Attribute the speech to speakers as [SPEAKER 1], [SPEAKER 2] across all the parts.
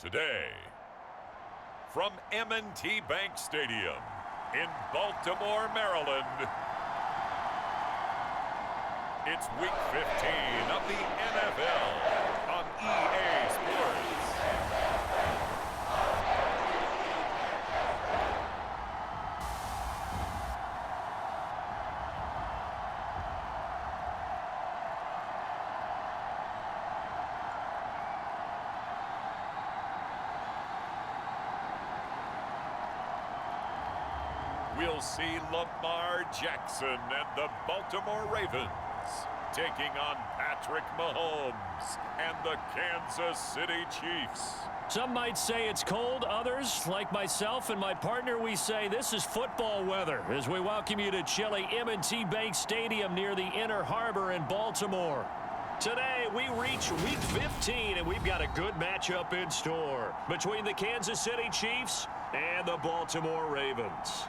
[SPEAKER 1] Today, from M&T Bank Stadium in Baltimore, Maryland, it's Week 15 of the NFL on EA Sports. We'll see Lamar Jackson and the Baltimore Ravens taking on Patrick Mahomes and the Kansas City Chiefs.
[SPEAKER 2] Some might say it's cold. Others, like myself and my partner, we say this is football weather as we welcome you to chilly M&T Bank Stadium near the Inner Harbor in Baltimore. Today, we reach Week 15, and we've got a good matchup in store between the Kansas City Chiefs and the Baltimore Ravens.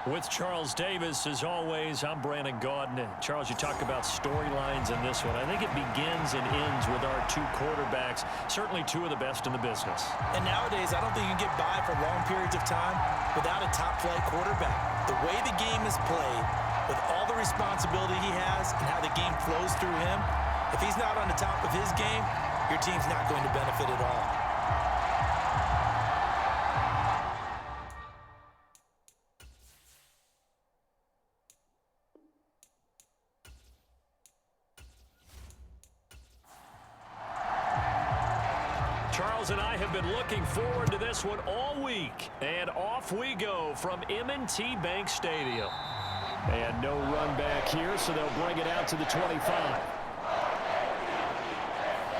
[SPEAKER 2] With Charles Davis, as always, I'm Brandon Gaudin. Charles, you talk about storylines in this one. I think it begins and ends with our two quarterbacks, certainly two of the best in the business.
[SPEAKER 3] And nowadays, I don't think you can get by for long periods of time without a top-flight quarterback. The way the game is played, with all the responsibility he has and how the game flows through him, if he's not on the top of his game, your team's not going to benefit at all.
[SPEAKER 2] Charles and I have been looking forward to this one all week. And off we go from M&T Bank Stadium. And no run back here, so they'll bring it out to the 25.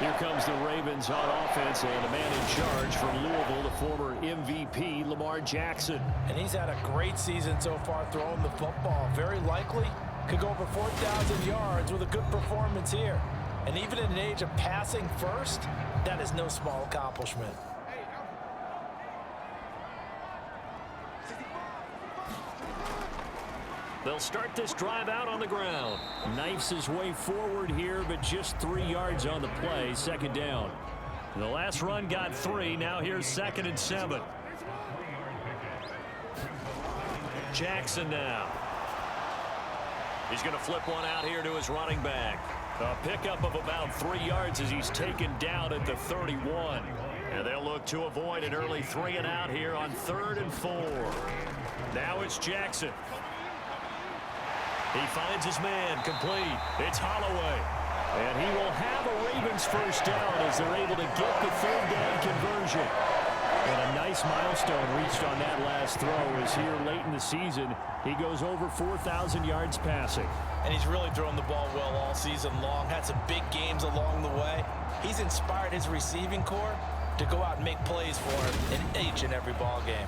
[SPEAKER 2] Here comes the Ravens on offense, and a man in charge from Louisville, the former MVP, Lamar Jackson.
[SPEAKER 3] And he's had a great season so far throwing the football. Very likely could go over 4,000 yards with a good performance here. And even in an age of passing first, that is no small accomplishment.
[SPEAKER 2] They'll start this drive out on the ground. Knifes his way forward here, but just 3 yards on the play. Second down. The last run got 3. Now here's 2nd and 7. Jackson now. He's going to flip one out here to his running back. A pickup of about 3 yards as he's taken down at the 31. And they'll look to avoid an early 3 and out here on 3rd and 4. Now it's Jackson. He finds his man complete. It's Holloway. And he will have a Ravens first down as they're able to get the 3rd down conversion. And a nice milestone reached on that last throw as here late in the season, he goes over 4,000 yards passing.
[SPEAKER 3] And he's really thrown the ball well all season long. Had some big games along the way. He's inspired his receiving corps to go out and make plays for him in each and every ball game.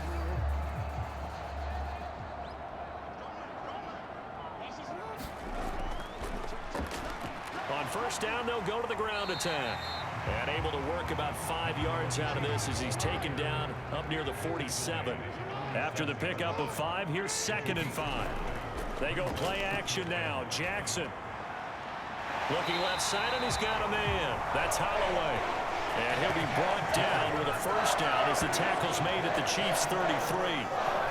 [SPEAKER 2] On first down, they'll go to the ground attack. And able to work about 5 yards out of this as he's taken down up near the 47. After the pickup of 5, here's 2nd and 5. They go play action now. Jackson looking left side, and he's got a man. That's Holloway. And he'll be brought down with a first down as the tackle's made at the Chiefs' 33.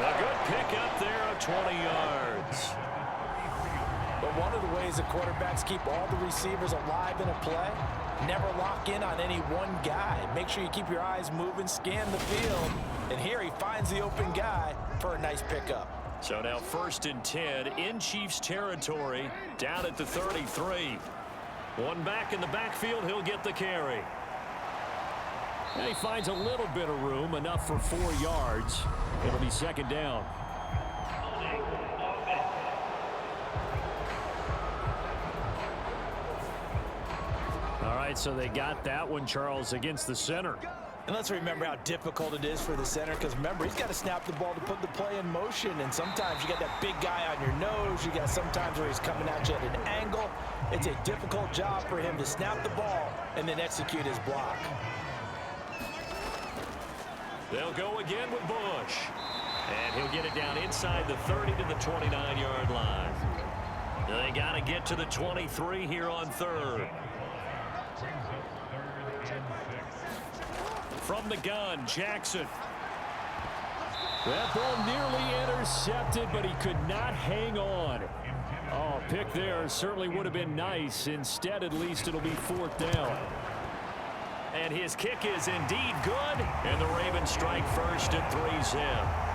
[SPEAKER 2] A good pickup there of 20 yards.
[SPEAKER 3] But one of the ways the quarterbacks keep all the receivers alive in a play, never lock in on any one guy. Make sure you keep your eyes moving, scan the field. And here he finds the open guy for a nice pickup.
[SPEAKER 2] So now 1st and 10 in Chiefs territory, down at the 33. One back in the backfield, he'll get the carry. And he finds a little bit of room, enough for 4 yards. It'll be 2nd down. All right, so they got that one, Charles, against the center.
[SPEAKER 3] And let's remember how difficult it is for the center, because remember, he's got to snap the ball to put the play in motion, and sometimes you got that big guy on your nose. You got sometimes where he's coming at you at an angle. It's a difficult job for him to snap the ball and then execute his block.
[SPEAKER 2] They'll go again with Bush. And he'll get it down inside the 30 to the 29-yard line. They got to get to the 23 here on third. From the gun, Jackson.
[SPEAKER 4] That ball nearly intercepted, but he could not hang on. Oh, pick there certainly would have been nice. Instead, at least it'll be fourth down.
[SPEAKER 2] And his kick is indeed good. And the Ravens strike first at 3-zip.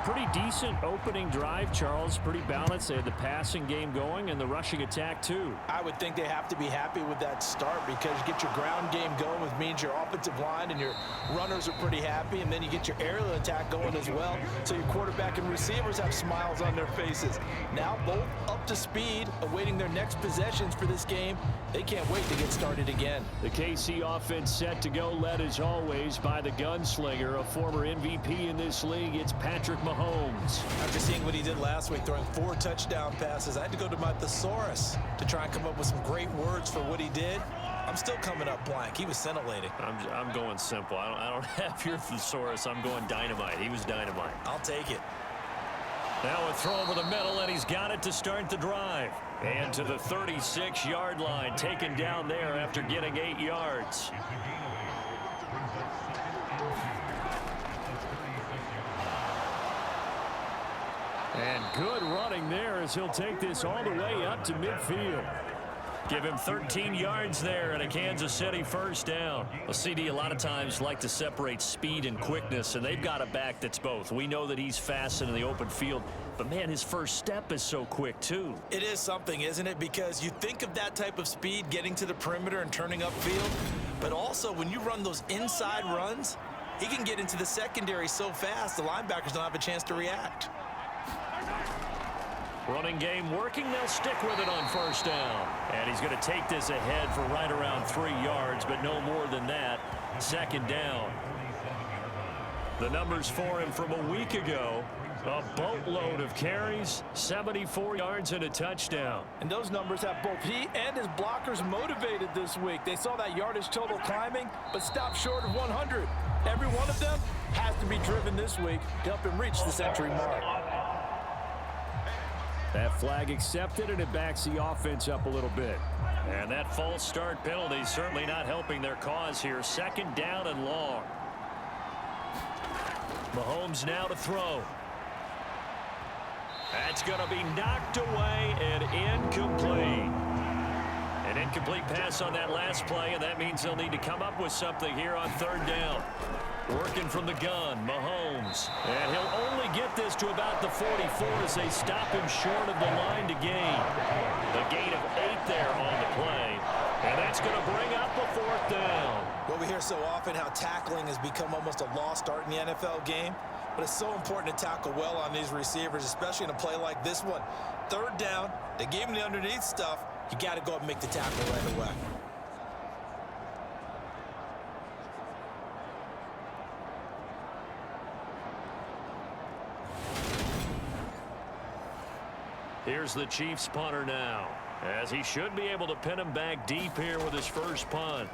[SPEAKER 4] Pretty decent opening drive, Charles. Pretty balanced. They had the passing game going and the rushing attack, too.
[SPEAKER 3] I would think they have to be happy with that start because you get your ground game going, which means your offensive line and your runners are pretty happy, and then you get your aerial attack going as well, so your quarterback and receivers have smiles on their faces. Now both up to speed, awaiting their next possessions for this game. They can't wait to get started again.
[SPEAKER 4] The KC offense set to go, led as always by the gunslinger, a former MVP in this league. It's Patrick Mahomes.
[SPEAKER 3] After seeing what he did last week, throwing 4 touchdown passes, I had to go to my thesaurus to try and come up with some great words for what he did. I'm still coming up blank. He was scintillating.
[SPEAKER 2] I'm going simple. I don't have your thesaurus. I'm going dynamite. He was dynamite.
[SPEAKER 3] I'll take it.
[SPEAKER 2] Now a throw over the middle, and he's got it to start the drive. And to the 36-yard line, taken down there after getting 8 yards.
[SPEAKER 4] And good running there as he'll take this all the way up to midfield.
[SPEAKER 2] Give him 13 yards there and a Kansas City first down. Well, CD a lot of times like to separate speed and quickness, and they've got a back that's both. We know that he's fast in the open field, but, man, his first step is so quick, too.
[SPEAKER 3] It is something, isn't it? Because you think of that type of speed getting to the perimeter and turning upfield, but also when you run those inside runs, he can get into the secondary so fast the linebackers don't have a chance to react.
[SPEAKER 2] Running game working. They'll stick with it on first down. And he's going to take this ahead for right around 3 yards, but no more than that. Second down. The numbers for him from a week ago. A boatload of carries, 74 yards and a touchdown.
[SPEAKER 3] And those numbers have both he and his blockers motivated this week. They saw that yardage total climbing, but stopped short of 100. Every one of them has to be driven this week to help him reach the century mark.
[SPEAKER 4] That flag accepted, and it backs the offense up a little bit.
[SPEAKER 2] And that false start penalty certainly not helping their cause here. Second down and long. Mahomes now to throw. That's going to be knocked away and incomplete. An incomplete pass on that last play, and that means they'll need to come up with something here on third down. Working from the gun, Mahomes. And he'll only get this to about the 44 as they stop him short of the line to gain. The gain of 8 there on the play. And that's going to bring up a fourth down.
[SPEAKER 3] Well, we hear so often how tackling has become almost a lost art in the NFL game. But it's so important to tackle well on these receivers, especially in a play like this one. Third down, they gave him the underneath stuff. You got to go up and make the tackle right away.
[SPEAKER 2] Here's the Chiefs punter now, as he should be able to pin him back deep here with his first punt.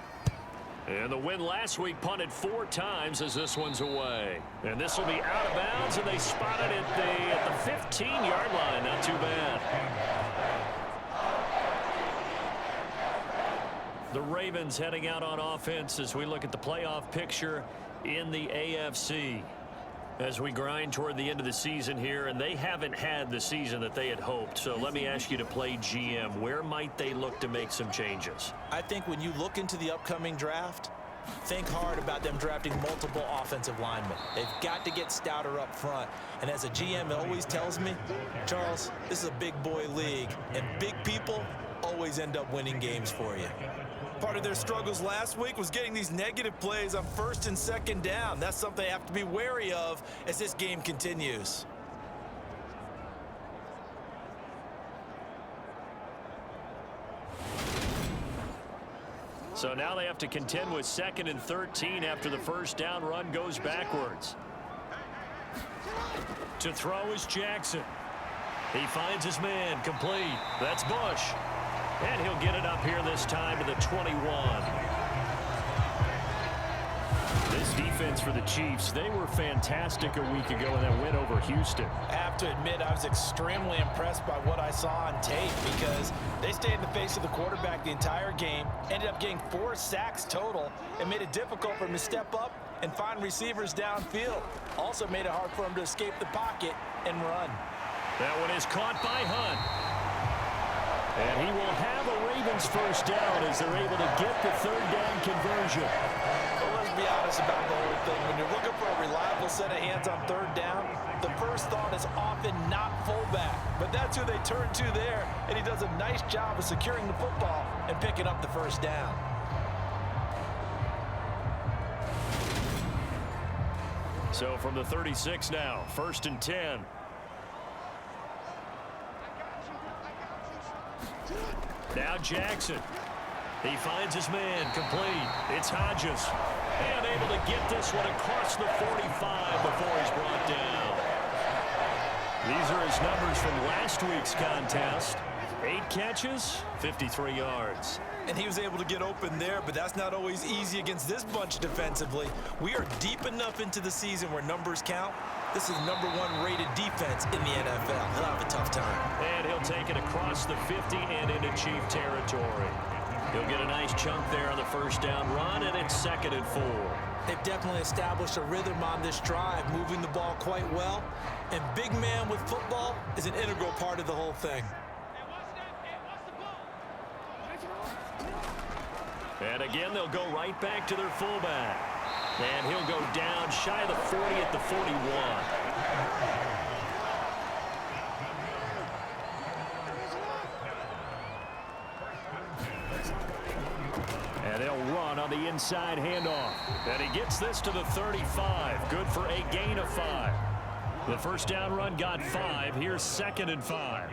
[SPEAKER 2] And the win last week punted 4 times as this one's away. And this will be out of bounds, and they spotted it at the 15-yard line. Not too bad. The Ravens heading out on offense as we look at the playoff picture in the AFC. As we grind toward the end of the season here, and they haven't had the season that they had hoped. So let me ask you to play GM. Where might they look to make some changes?
[SPEAKER 3] I think when you look into the upcoming draft, think hard about them drafting multiple offensive linemen. They've got to get stouter up front. And as a GM, it always tells me, Charles, this is a big boy league, and big people always end up winning games for you. Part of their struggles last week was getting these negative plays on first and second down. That's something they have to be wary of as this game continues.
[SPEAKER 2] So now they have to contend with 2nd and 13 after the first down run goes backwards. To throw is Jackson. He finds his man complete. That's Bush. And he'll get it up here this this time to the 21. This defense for the Chiefs, they were fantastic a week ago in that win over Houston.
[SPEAKER 3] I have to admit, I was extremely impressed by what I saw on tape because they stayed in the face of the quarterback the entire game, ended up getting 4 sacks total, and made it difficult for him to step up and find receivers downfield. Also made it hard for him to escape the pocket and run.
[SPEAKER 2] That one is caught by Hunt. And he will have a Ravens first down as they're able to get the third down conversion.
[SPEAKER 3] Well, let's be honest about the whole thing. When you're looking for a reliable set of hands on third down, the first thought is often not fullback. But that's who they turn to there, and he does a nice job of securing the football and picking up the first down.
[SPEAKER 2] So from the 36 now, 1st and 10. Now Jackson. He finds his man complete. It's Hodges. And able to get this one across the 45 before he's brought down. These are his numbers from last week's contest. 8 catches, 53 yards.
[SPEAKER 3] And he was able to get open there, but that's not always easy against this bunch defensively. We are deep enough into the season where numbers count. This is #1 rated defense in the NFL. He'll have a tough time.
[SPEAKER 2] And he'll take it across the 50 and into Chief territory. He'll get a nice chunk there on the first down run, and it's 2nd and 4.
[SPEAKER 3] They've definitely established a rhythm on this drive, moving the ball quite well. And big man with football is an integral part of the whole thing.
[SPEAKER 2] And again, they'll go right back to their fullback. And he'll go down shy of the 40 at the 41. And they'll run on the inside handoff. And he gets this to the 35. Good for a gain of 5. The first down run got 5. Here's 2nd and 5.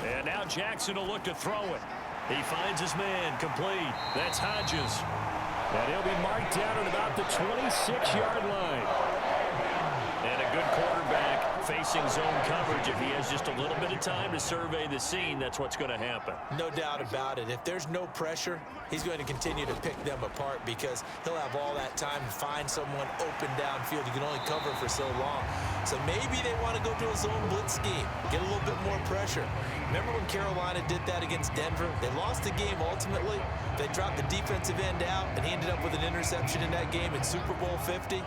[SPEAKER 2] And now Jackson will look to throw it. He finds his man complete. That's Hodges. And he'll be marked down at about the 26-yard line. And a good quarterback facing zone coverage. If he has just a little bit of time to survey the scene, that's what's going to happen.
[SPEAKER 3] No doubt about it. If there's no pressure, he's going to continue to pick them apart because he'll have all that time to find someone open downfield. You can only cover for so long. So maybe they want to go to a zone blitz scheme, get a little bit more pressure. Remember when Carolina did that against Denver? They lost the game ultimately. They dropped the defensive end out, and he ended up with an interception in that game in Super Bowl 50.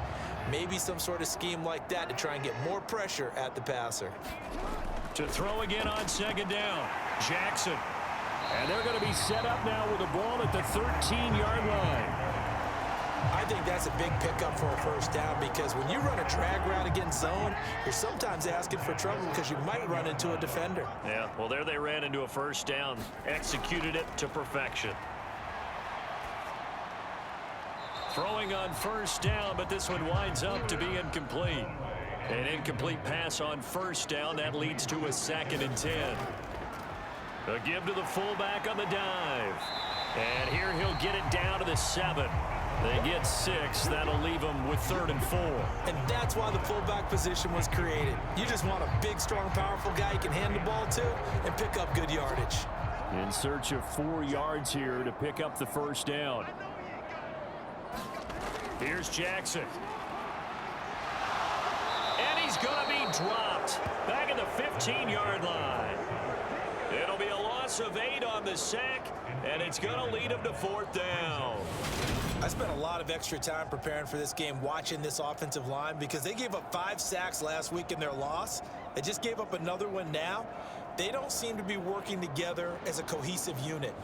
[SPEAKER 3] Maybe some sort of scheme like that to try and get more pressure at the passer.
[SPEAKER 2] To throw again on 2nd down, Jackson.
[SPEAKER 4] And they're going to be set up now with the ball at the 13-yard line.
[SPEAKER 3] I think that's a big pickup for a first down because when you run a drag route against zone, you're sometimes asking for trouble because you might run into a defender.
[SPEAKER 2] Yeah, well, there they ran into a first down, executed it to perfection. Throwing on first down, but this one winds up to be incomplete. An incomplete pass on first down. That leads to a 2nd and 10. A give to the fullback on the dive. And here he'll get it down to the 7. They get 6. That'll leave them with 3rd and 4.
[SPEAKER 3] And that's why the fullback position was created. You just want a big, strong, powerful guy you can hand the ball to and pick up good yardage.
[SPEAKER 4] In search of 4 yards here to pick up the first down.
[SPEAKER 2] Here's Jackson. And he's going to be dropped back at the 15-yard line. It'll be a loss of 8 on the sack, and it's going to lead him to 4th down.
[SPEAKER 3] I spent a lot of extra time preparing for this game watching this offensive line because they gave up 5 sacks last week in their loss. They just gave up another one now. They don't seem to be working together as a cohesive unit.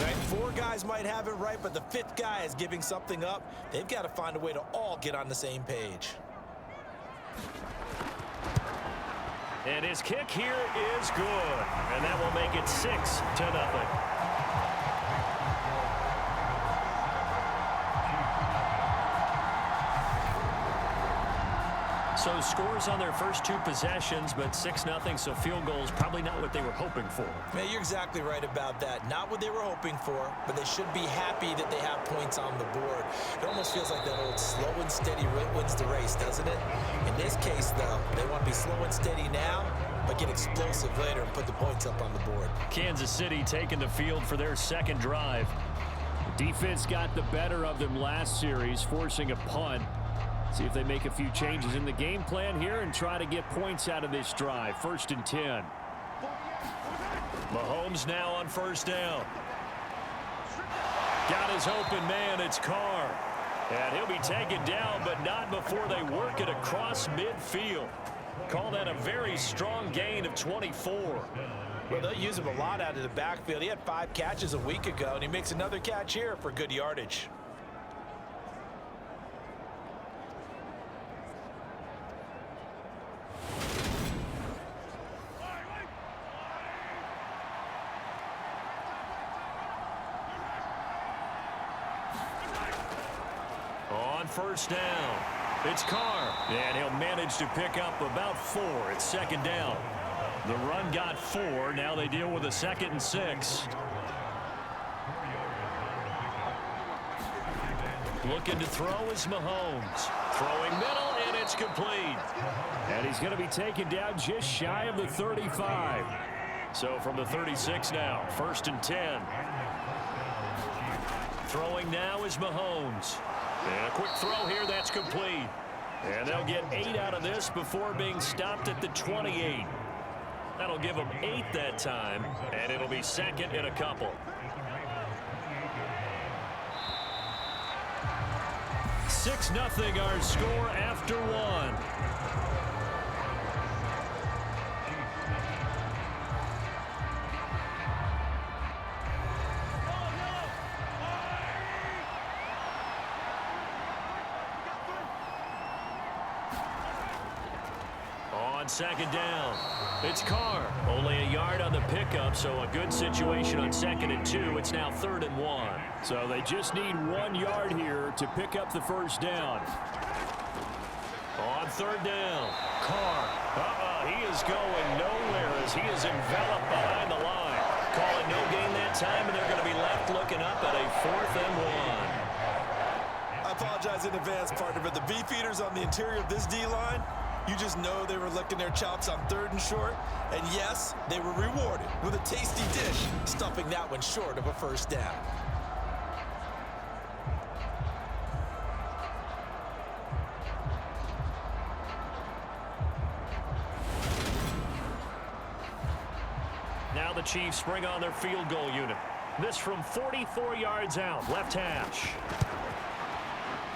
[SPEAKER 3] Right? 4 guys might have it right, but the 5th guy is giving something up. They've got to find a way to all get on the same page.
[SPEAKER 2] And his kick here is good. And that will make it 6-0. So scores on their first 2 possessions, but 6-0, so field goals probably not what they were hoping for.
[SPEAKER 3] Man, you're exactly right about that. Not what they were hoping for, but they should be happy that they have points on the board. It almost feels like that old slow and steady wins the race, doesn't it? In this case, though, they want to be slow and steady now but get explosive later and put the points up on the board.
[SPEAKER 2] Kansas City taking the field for their second drive.
[SPEAKER 4] Defense got the better of them last series, forcing a punt. See if they make a few changes in the game plan here and try to get points out of this drive. 1st and 10.
[SPEAKER 2] Mahomes now on first down. Got his open man. It's Carr. And he'll be taken down, but not before they work it across midfield. Call that a very strong gain of 24.
[SPEAKER 3] Well, they'll use him a lot out of the backfield. He had 5 catches a week ago, and he makes another catch here for good yardage.
[SPEAKER 2] On first down, it's Carr, and he'll manage to pick up about 4. It's 2nd down. The run got 4. Now they deal with a 2nd and 6. Looking to throw is Mahomes. Throwing middle, and it's complete.
[SPEAKER 4] And he's going to be taken down just shy of the 35.
[SPEAKER 2] So from the 36 now, 1st and 10. Throwing now is Mahomes. And a quick throw here, that's complete. And they'll get 8 out of this before being stopped at the 28. That'll give them 8 that time, and it'll be 2nd and a couple. 6-0 our score after 1. On 2nd down, it's Carr. Only a yard on the pickup, so a good situation on 2nd and 2. It's now 3rd and 1.
[SPEAKER 4] So they just need 1 yard here to pick up the 1st down.
[SPEAKER 2] On 3rd down, Carr. He is going nowhere as he is enveloped behind the line. Call it no gain that time, and they're going to be left looking up at a 4th and 1.
[SPEAKER 3] I apologize in advance, partner, but the beefeaters on the interior of this D-line, you just know they were licking their chops on 3rd and short. And yes, they were rewarded with a tasty dish, stuffing that one short of a 1st down.
[SPEAKER 2] Now the Chiefs bring on their field goal unit. This from 44 yards out, left hash.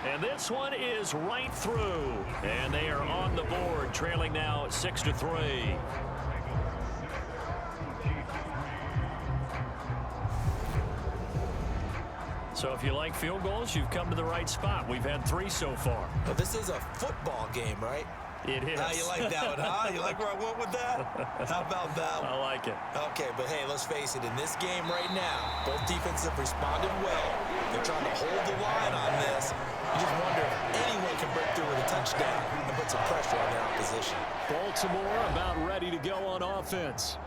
[SPEAKER 2] And this one is right through. And they are on the board, trailing now 6-3. So if you like field goals, you've come to the right spot. We've had 3 so far.
[SPEAKER 3] But this is a football game, right?
[SPEAKER 2] It is.
[SPEAKER 3] Now you like that one, huh? You like where I went with that? How about that one?
[SPEAKER 2] I like it.
[SPEAKER 3] Okay, but hey, let's face it. In this game right now, both defenses have responded well. They're trying to hold the line on this. You just wonder if anyone can break through with a touchdown and put some pressure on their opposition.
[SPEAKER 4] Baltimore about ready to go on offense.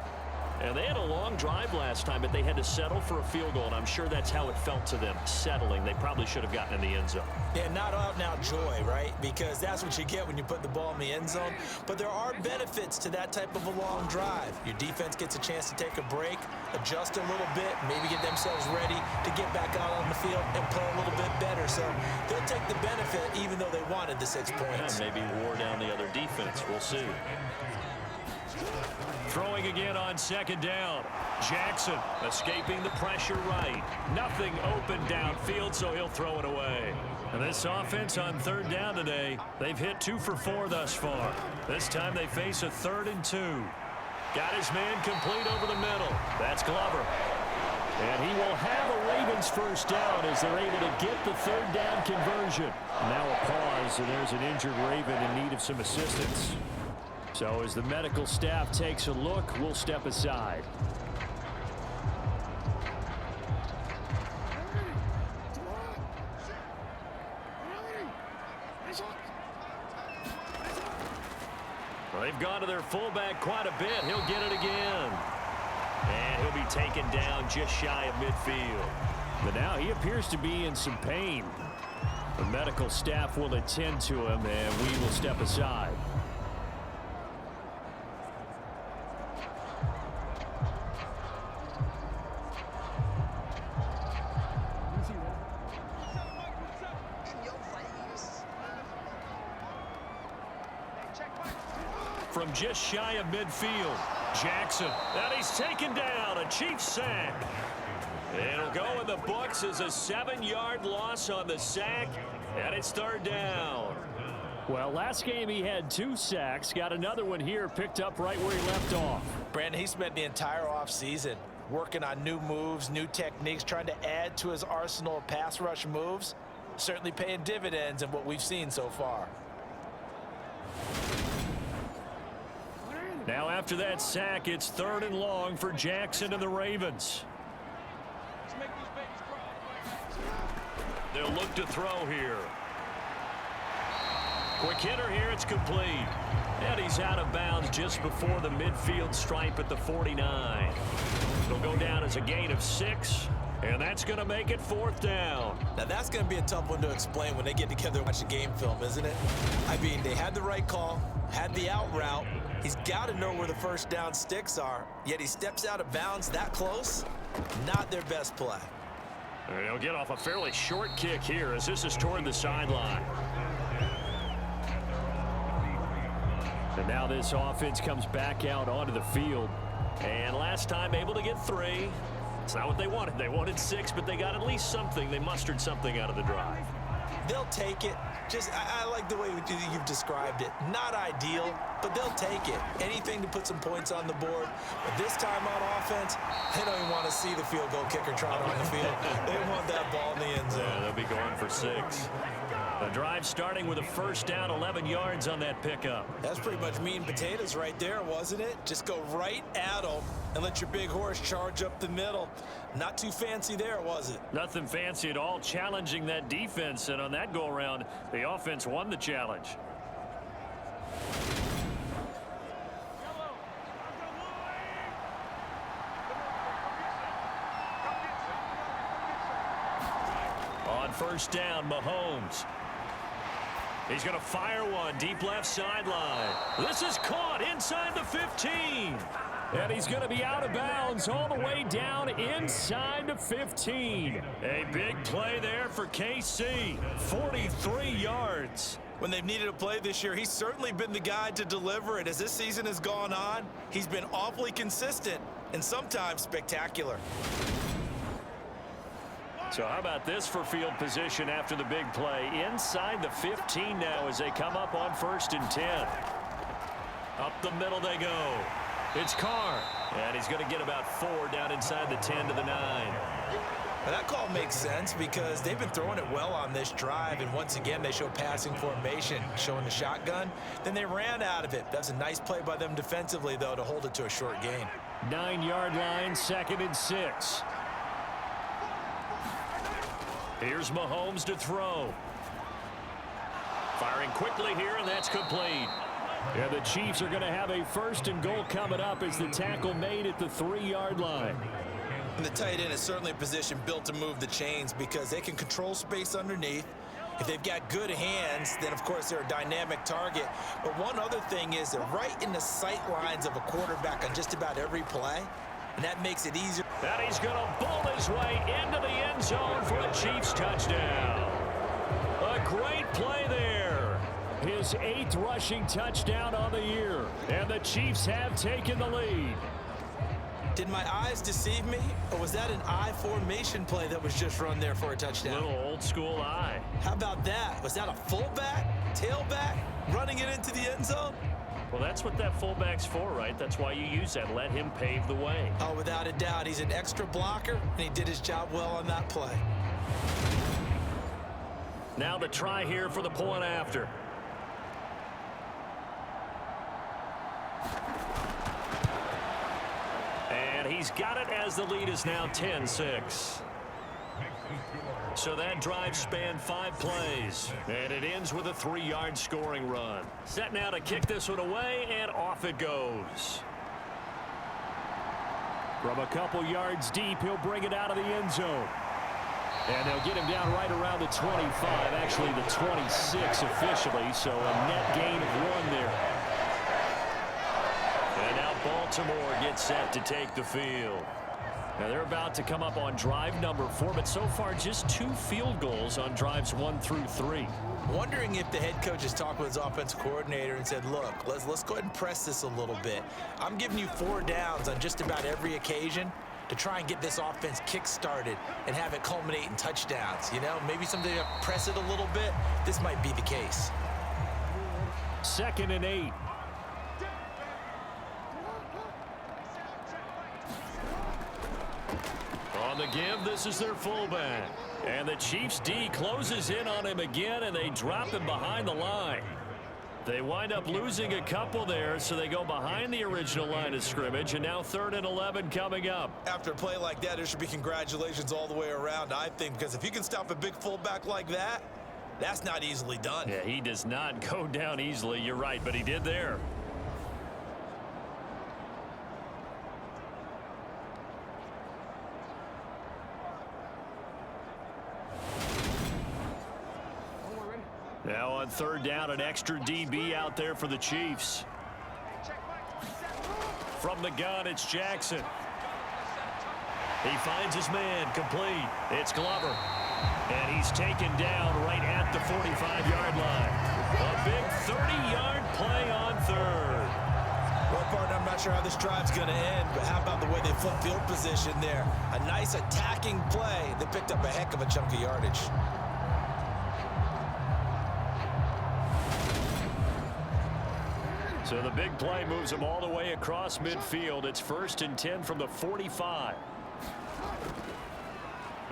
[SPEAKER 2] And they had a long drive last time, but they had to settle for a field goal, and I'm sure that's how it felt to them, settling. They probably should have gotten in the end zone.
[SPEAKER 3] Yeah, not out-and-out joy, right? Because that's what you get when you put the ball in the end zone. But there are benefits to that type of a long drive. Your defense gets a chance to take a break, adjust a little bit, maybe get themselves ready to get back out on the field and play a little bit better. So they'll take the benefit even though they wanted the 6 points.
[SPEAKER 2] Yeah, maybe wore down the other defense. We'll see. Throwing again on 2nd down. Jackson escaping the pressure right. Nothing open downfield, so he'll throw it away. And this offense on 3rd down today, they've hit 2 for 4 thus far. This time they face a 3rd and 2. Got his man complete over the middle. That's Glover.
[SPEAKER 4] And he will have a Ravens 1st down as they're able to get the 3rd down conversion. Now a pause, and there's an injured Raven in need of some assistance. So as the medical staff takes a look, we'll step aside.
[SPEAKER 2] Well, they've gone to their fullback quite a bit. He'll get it again. And he'll be taken down just shy of midfield.
[SPEAKER 4] But now he appears to be in some pain. The medical staff will attend to him, and we will step aside.
[SPEAKER 2] from just shy of midfield. Jackson, and he's taken down. A Chiefs sack. It'll go in the books as a 7-yard loss on the sack, and it's third down.
[SPEAKER 4] Well, last game he had 2 sacks. Got another one here, picked up right where he left off.
[SPEAKER 3] Brandon, he spent the entire offseason working on new moves, new techniques, trying to add to his arsenal of pass rush moves. Certainly paying dividends in what we've seen so far.
[SPEAKER 2] Now after that sack, it's 3rd and long for Jackson and the Ravens. They'll look to throw here. Quick hitter here, it's complete. And he's out of bounds just before the midfield stripe at the 49. It'll go down as a gain of 6, and that's going to make it 4th down.
[SPEAKER 3] Now that's going to be a tough one to explain when they get together and watch the game film, isn't it? I mean, they had the right call, had the out route. He's got to know where the first down sticks are, yet he steps out of bounds that close. Not their best play.
[SPEAKER 2] He'll get off a fairly short kick here as this is toward the sideline. And now this offense comes back out onto the field. And last time able to get 3. It's not what they wanted. They wanted 6, but they got at least something. They mustered something out of the drive.
[SPEAKER 3] They'll take it. I like the way you've described it. Not ideal, but they'll take it. Anything to put some points on the board. But this time on offense, they don't even want to see the field goal kicker trot on the field. They want that ball in the end zone.
[SPEAKER 2] Yeah, they'll be going for 6. The drive starting with a first down, 11 yards on that pickup.
[SPEAKER 3] That's pretty much meat and potatoes right there, wasn't it? Just go right at them and let your big horse charge up the middle. Not too fancy there, was it?
[SPEAKER 2] Nothing fancy at all, challenging that defense, and on that go-around, the offense won the challenge. On first down, Mahomes. He's going to fire one deep left sideline. This is caught inside the 15. And he's going to be out of bounds all the way down inside the 15. A big play there for KC. 43 yards.
[SPEAKER 3] When they've needed a play this year, he's certainly been the guy to deliver. And as this season has gone on, he's been awfully consistent and sometimes spectacular.
[SPEAKER 2] So how about this for field position after the big play? Inside the 15 now as they come up on 1st and 10. Up the middle they go. It's Carr. And he's going to get about 4 down inside the 10 to the 9.
[SPEAKER 3] Now that call makes sense because they've been throwing it well on this drive. And once again, they show passing formation, showing the shotgun. Then they ran out of it. That's a nice play by them defensively, though, to hold it to a short gain.
[SPEAKER 2] 9-yard line, 2nd and 6. Here's Mahomes to throw. Firing quickly here, and that's complete.
[SPEAKER 4] And the Chiefs are going to have a 1st and goal coming up as the tackle made at the 3-yard line.
[SPEAKER 3] And the tight end is certainly a position built to move the chains because they can control space underneath. If they've got good hands, then, of course, they're a dynamic target. But one other thing is they're right in the sight lines of a quarterback on just about every play. And that makes it easier.
[SPEAKER 2] And he's going to bowl his way into the end zone for a Chiefs touchdown. A great play there.
[SPEAKER 4] His 8th rushing touchdown on the year. And the Chiefs have taken the lead.
[SPEAKER 3] Did my eyes deceive me? Or was that an I formation play that was just run there for a touchdown?
[SPEAKER 2] Little old school eye.
[SPEAKER 3] How about that? Was that a fullback, tailback, running it into the end zone?
[SPEAKER 2] Well, that's what that fullback's for, right? That's why you use that. Let him pave the way.
[SPEAKER 3] Oh, without a doubt. He's an extra blocker, and he did his job well on that play.
[SPEAKER 2] Now the try here for the point after. And he's got it as the lead is now 10-6. So that drive spanned 5 plays, and it ends with a 3-yard scoring run. Set now to kick this one away, and off it goes.
[SPEAKER 4] From a couple yards deep, he'll bring it out of the end zone. And they'll get him down right around the 25, actually the 26 officially, so a net gain of 1 there. And now Baltimore gets set to take the field.
[SPEAKER 2] Now they're about to come up on drive number 4, but so far just 2 field goals on drives 1 through 3.
[SPEAKER 3] Wondering if the head coach has talked with his offensive coordinator and said, look, let's go ahead and press this a little bit. I'm giving you 4 downs on just about every occasion to try and get this offense kick-started and have it culminate in touchdowns. You know, maybe someday to press it a little bit. This might be the case.
[SPEAKER 2] 2nd and 8. On the give, this is their fullback. And the Chiefs D closes in on him again, and they drop him behind the line. They wind up losing a couple there, so they go behind the original line of scrimmage, and now 3rd and 11 coming up.
[SPEAKER 3] After a play like that, there should be congratulations all the way around, I think, because if you can stop a big fullback like that, that's not easily done.
[SPEAKER 2] Yeah, he does not go down easily. You're right, but he did there. Now on 3rd down, an extra DB out there for the Chiefs. From the gun, it's Jackson. He finds his man, complete. It's Glover. And he's taken down right at the 45-yard line. A big 30-yard play on 3rd.
[SPEAKER 3] Well, partner, I'm not sure how this drive's going to end, but how about the way they flip field position there? A nice attacking play that picked up a heck of a chunk of yardage.
[SPEAKER 2] So the big play moves them all the way across midfield. It's 1st and 10 from the 45.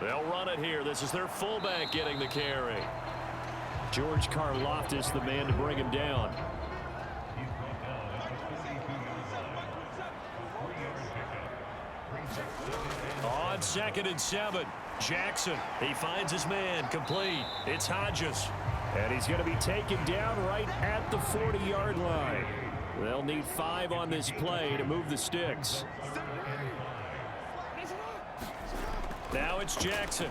[SPEAKER 2] They'll run it here. This is their fullback getting the carry. George Karlaftis, the man to bring him down. On 2nd and 7, Jackson. He finds his man, complete. It's Hodges. And he's going to be taken down right at the 40-yard line. They'll need 5 on this play to move the sticks. Now it's Jackson.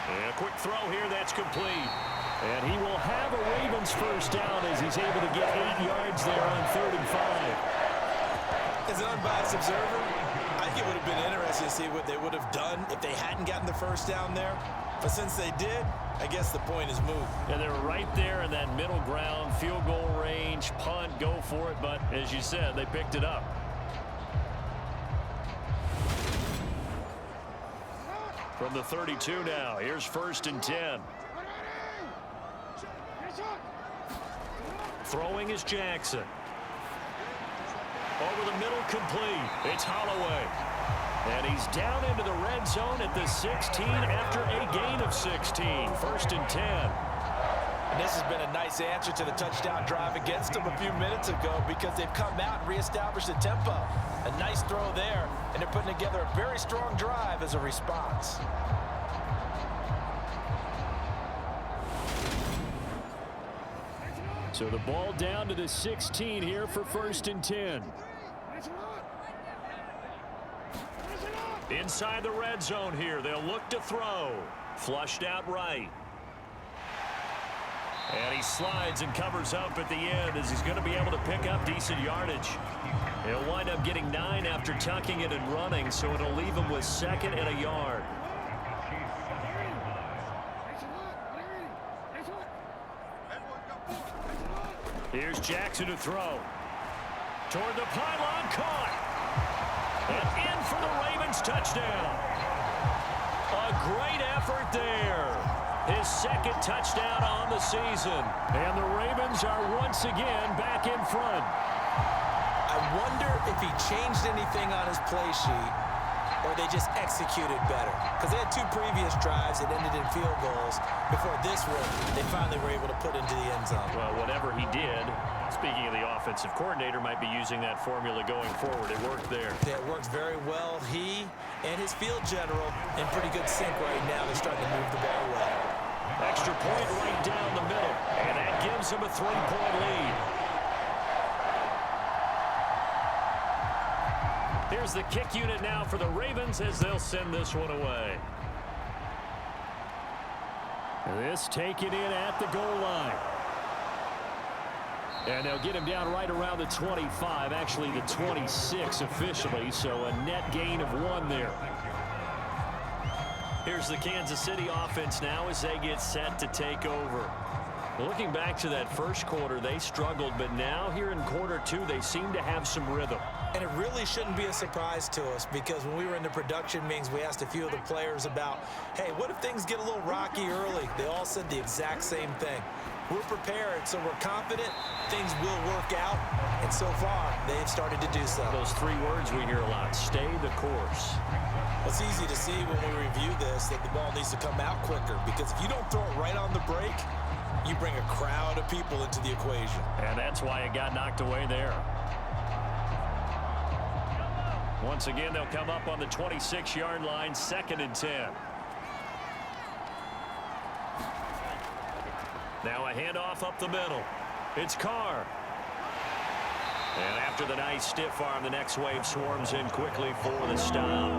[SPEAKER 2] And a quick throw here, that's complete. And he will have a Ravens first down as he's able to get 8 yards there on 3rd and 5.
[SPEAKER 3] As an unbiased observer, I think it would have been interesting to see what they would have done if they hadn't gotten the first down there. But since they did, I guess the point is moved.
[SPEAKER 2] And they're right there in that middle ground, field goal range, punt, go for it. But as you said, they picked it up. From the 32 now, here's 1st and 10. Throwing is Jackson. Over the middle, complete. It's Holloway. And he's down into the red zone at the 16 after a gain of 16. 1st and 10.
[SPEAKER 3] And this has been a nice answer to the touchdown drive against them a few minutes ago because they've come out and reestablished the tempo. A nice throw there, and they're putting together a very strong drive as a response.
[SPEAKER 2] So the ball down to the 16 here for 1st and 10. Inside the red zone here, they'll look to throw. Flushed out right. And he slides and covers up at the end as he's going to be able to pick up decent yardage. He'll wind up getting 9 after tucking it and running, so it'll leave him with 2nd and a yard. Here's Jackson to throw. Toward the pylon, caught. And in for the Ravens touchdown. A great effort there. His 2nd touchdown on the season. And the Ravens are once again back in front.
[SPEAKER 3] I wonder if he changed anything on his play sheet or they just executed better. Because they had 2 previous drives that ended in field goals. Before this one, they finally were able to put into the end zone.
[SPEAKER 2] Well, whatever he did, speaking of the offensive coordinator, might be using that formula going forward. It worked there.
[SPEAKER 3] Yeah, it worked very well. He and his field general in pretty good sync right now. They're starting to move the ball well.
[SPEAKER 2] Extra point right down the middle. And that gives him a 3-point lead. Here's the kick unit now for the Ravens as they'll send this one away. This taken in at the goal line.
[SPEAKER 4] And they'll get him down right around the 25, actually the 26 officially, so a net gain of 1 there.
[SPEAKER 2] Here's the Kansas City offense now as they get set to take over. Looking back to that first quarter, they struggled, but now here in quarter 2, they seem to have some rhythm.
[SPEAKER 3] And it really shouldn't be a surprise to us, because when we were in the production meetings, we asked a few of the players about, hey, what if things get a little rocky early? They all said the exact same thing. We're prepared, so we're confident things will work out, and so far, they've started to do so.
[SPEAKER 2] Those 3 words we hear a lot: stay the course.
[SPEAKER 3] It's easy to see when we review this that the ball needs to come out quicker, because if you don't throw it right on the break, you bring a crowd of people into the equation.
[SPEAKER 2] And that's why it got knocked away there. Once again, they'll come up on the 26-yard line, 2nd and 10. Now a handoff up the middle. It's Carr. And after the nice stiff arm, the next wave swarms in quickly for the stop.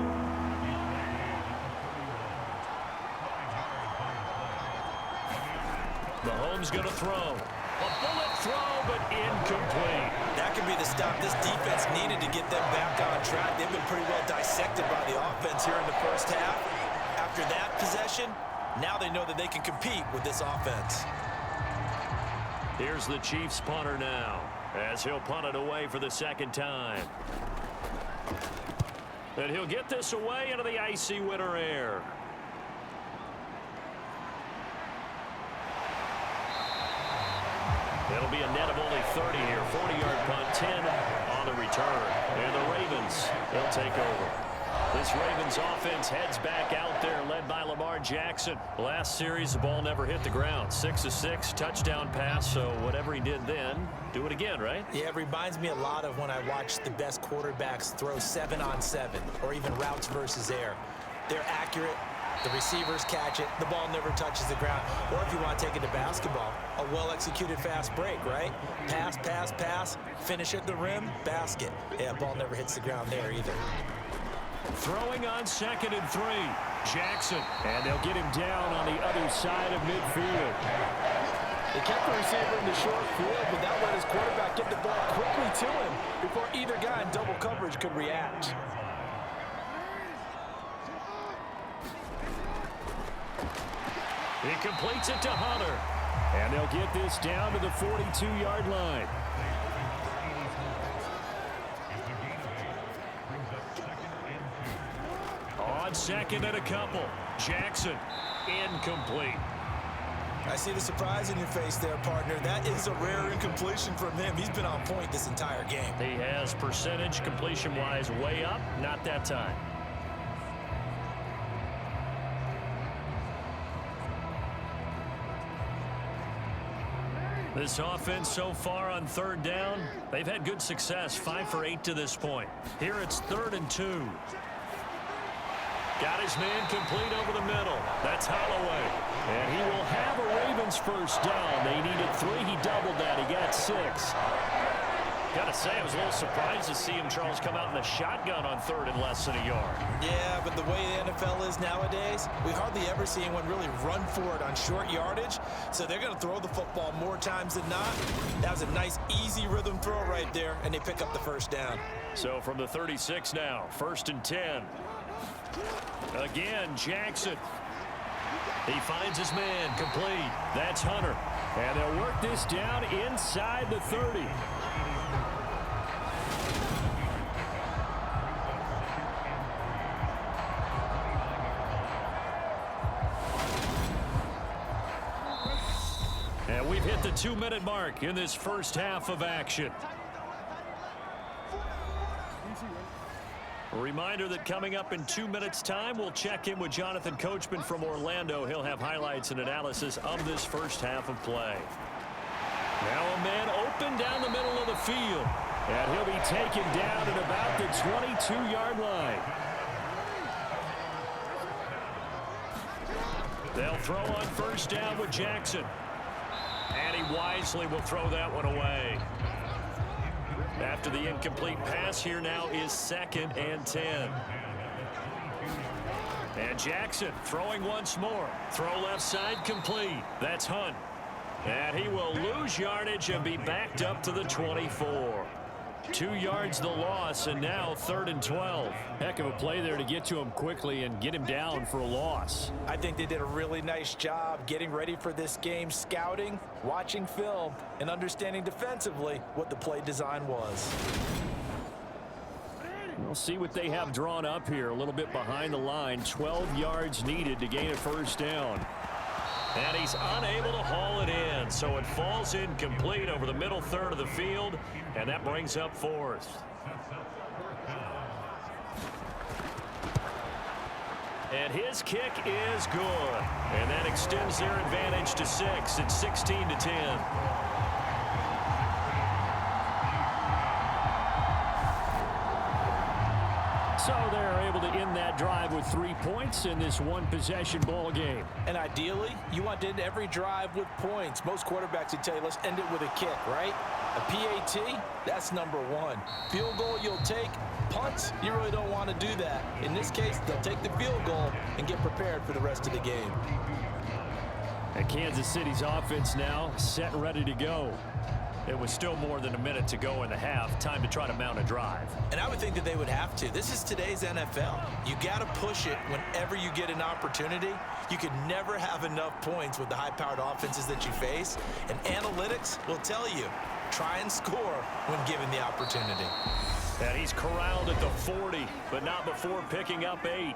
[SPEAKER 2] Mahomes going to throw. A bullet throw, but incomplete.
[SPEAKER 3] That could be the stop this defense needed to get them back on track. They've been pretty well dissected by the offense here in the first half. After that possession, now they know that they can compete with this offense.
[SPEAKER 2] Here's the Chiefs punter now, as he'll punt it away for the 2nd time. And he'll get this away into the icy winter air. It'll be a net of only 30 here. 40-yard punt, 10 on the return. And the Ravens, they'll take over. This Ravens offense heads back out there, led by Lamar Jackson. Last series, the ball never hit the ground. 6 of 6, touchdown pass, so whatever he did then, do it again, right?
[SPEAKER 3] Yeah, it reminds me a lot of when I watched the best quarterbacks throw 7-on-7, or even routes versus air. They're accurate. The receivers catch it. The ball never touches the ground. Or if you want to take it to basketball, a well-executed fast break, right? Pass, pass, pass, finish at the rim, basket. Yeah, ball never hits the ground there either.
[SPEAKER 2] Throwing on 2nd and 3. Jackson.
[SPEAKER 4] And they'll get him down on the other side of midfield.
[SPEAKER 5] They kept the receiver in the short field, but that let his quarterback get the ball quickly to him before either guy in double coverage could react.
[SPEAKER 2] He completes it to Hunter.
[SPEAKER 4] And they'll get this down to the 42-yard line.
[SPEAKER 2] On 2nd and a couple. Jackson, incomplete.
[SPEAKER 3] I see the surprise in your face there, partner. That is a rare incompletion from him. He's been on point this entire game.
[SPEAKER 2] He has percentage completion-wise way up, not that time. This offense so far on 3rd down, they've had good success, 5 for 8 to this point. Here it's 3rd and 2. Got his man complete over the middle. That's Holloway.
[SPEAKER 4] And he will have a Ravens first down. They needed 3. He doubled that. He got 6.
[SPEAKER 2] Gotta say, I was a little surprised to see him, Charles, come out in the shotgun on 3rd and less than a yard.
[SPEAKER 3] Yeah, but the way the NFL is nowadays, we hardly ever see anyone really run for it on short yardage. So they're going to throw the football more times than not. That was a nice, easy rhythm throw right there, and they pick up the first down.
[SPEAKER 2] So from the 36 now, 1st and 10. Again, Jackson. He finds his man complete. That's Hunter.
[SPEAKER 4] And they'll work this down inside the 30.
[SPEAKER 2] And we've hit the 2-minute mark in this first half of action. A reminder that coming up in 2 minutes' time, we'll check in with Jonathan Coachman from Orlando. He'll have highlights and analysis of this first half of play.
[SPEAKER 4] Now a man open down the middle of the field. And he'll be taken down at about the 22-yard line.
[SPEAKER 2] They'll throw on first down with Jackson. And he wisely will throw that one away. After the incomplete pass, here now is 2nd and 10. And Jackson throwing once more. Throw left side complete. That's Hunt. And he will lose yardage and be backed up to the 24. 2 yards the loss, and now 3rd and 12.
[SPEAKER 4] Heck of a play there to get to him quickly and get him down for a loss.
[SPEAKER 3] I think they did a really nice job getting ready for this game, scouting, watching film, and understanding defensively what the play design was.
[SPEAKER 4] We'll see what they have drawn up here. A little bit behind the line. 12 yards needed to gain a first down.
[SPEAKER 2] And he's unable to haul it in, so it falls incomplete over the middle third of the field, and that brings up 4th. And his kick is good, and that extends their advantage to 6. It's 16-10.
[SPEAKER 4] So they're able to end that drive with 3 points in this one-possession ball game.
[SPEAKER 3] And ideally, you want to end every drive with points. Most quarterbacks would tell you, let's end it with a kick, right? A PAT, that's number 1. Field goal you'll take. Punts, you really don't want to do that. In this case, they'll take the field goal and get prepared for the rest of the game.
[SPEAKER 4] And Kansas City's offense now set and ready to go.
[SPEAKER 2] It was still more than a minute to go in the half. Time to try to mount a drive.
[SPEAKER 3] And I would think that they would have to. This is today's NFL. You got to push it whenever you get an opportunity. You can never have enough points with the high-powered offenses that you face. And analytics will tell you, try and score when given the opportunity.
[SPEAKER 2] And he's corralled at the 40, but not before picking up 8.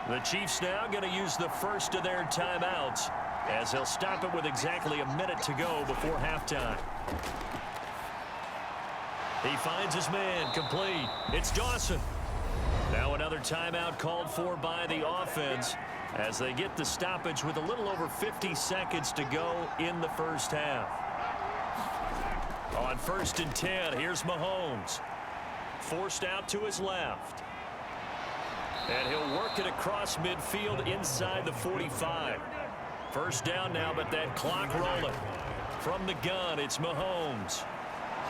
[SPEAKER 2] The Chiefs now going to use the first of their timeouts, as they'll stop it with exactly a minute to go before halftime. He finds his man, complete. It's Dawson. Now another timeout called for by the offense as they get the stoppage with a little over 50 seconds to go in the first half. On 1st and 10, here's Mahomes. Forced out to his left. And he'll work it across midfield inside the 45. First down now, but that clock rolling. From the gun, it's Mahomes.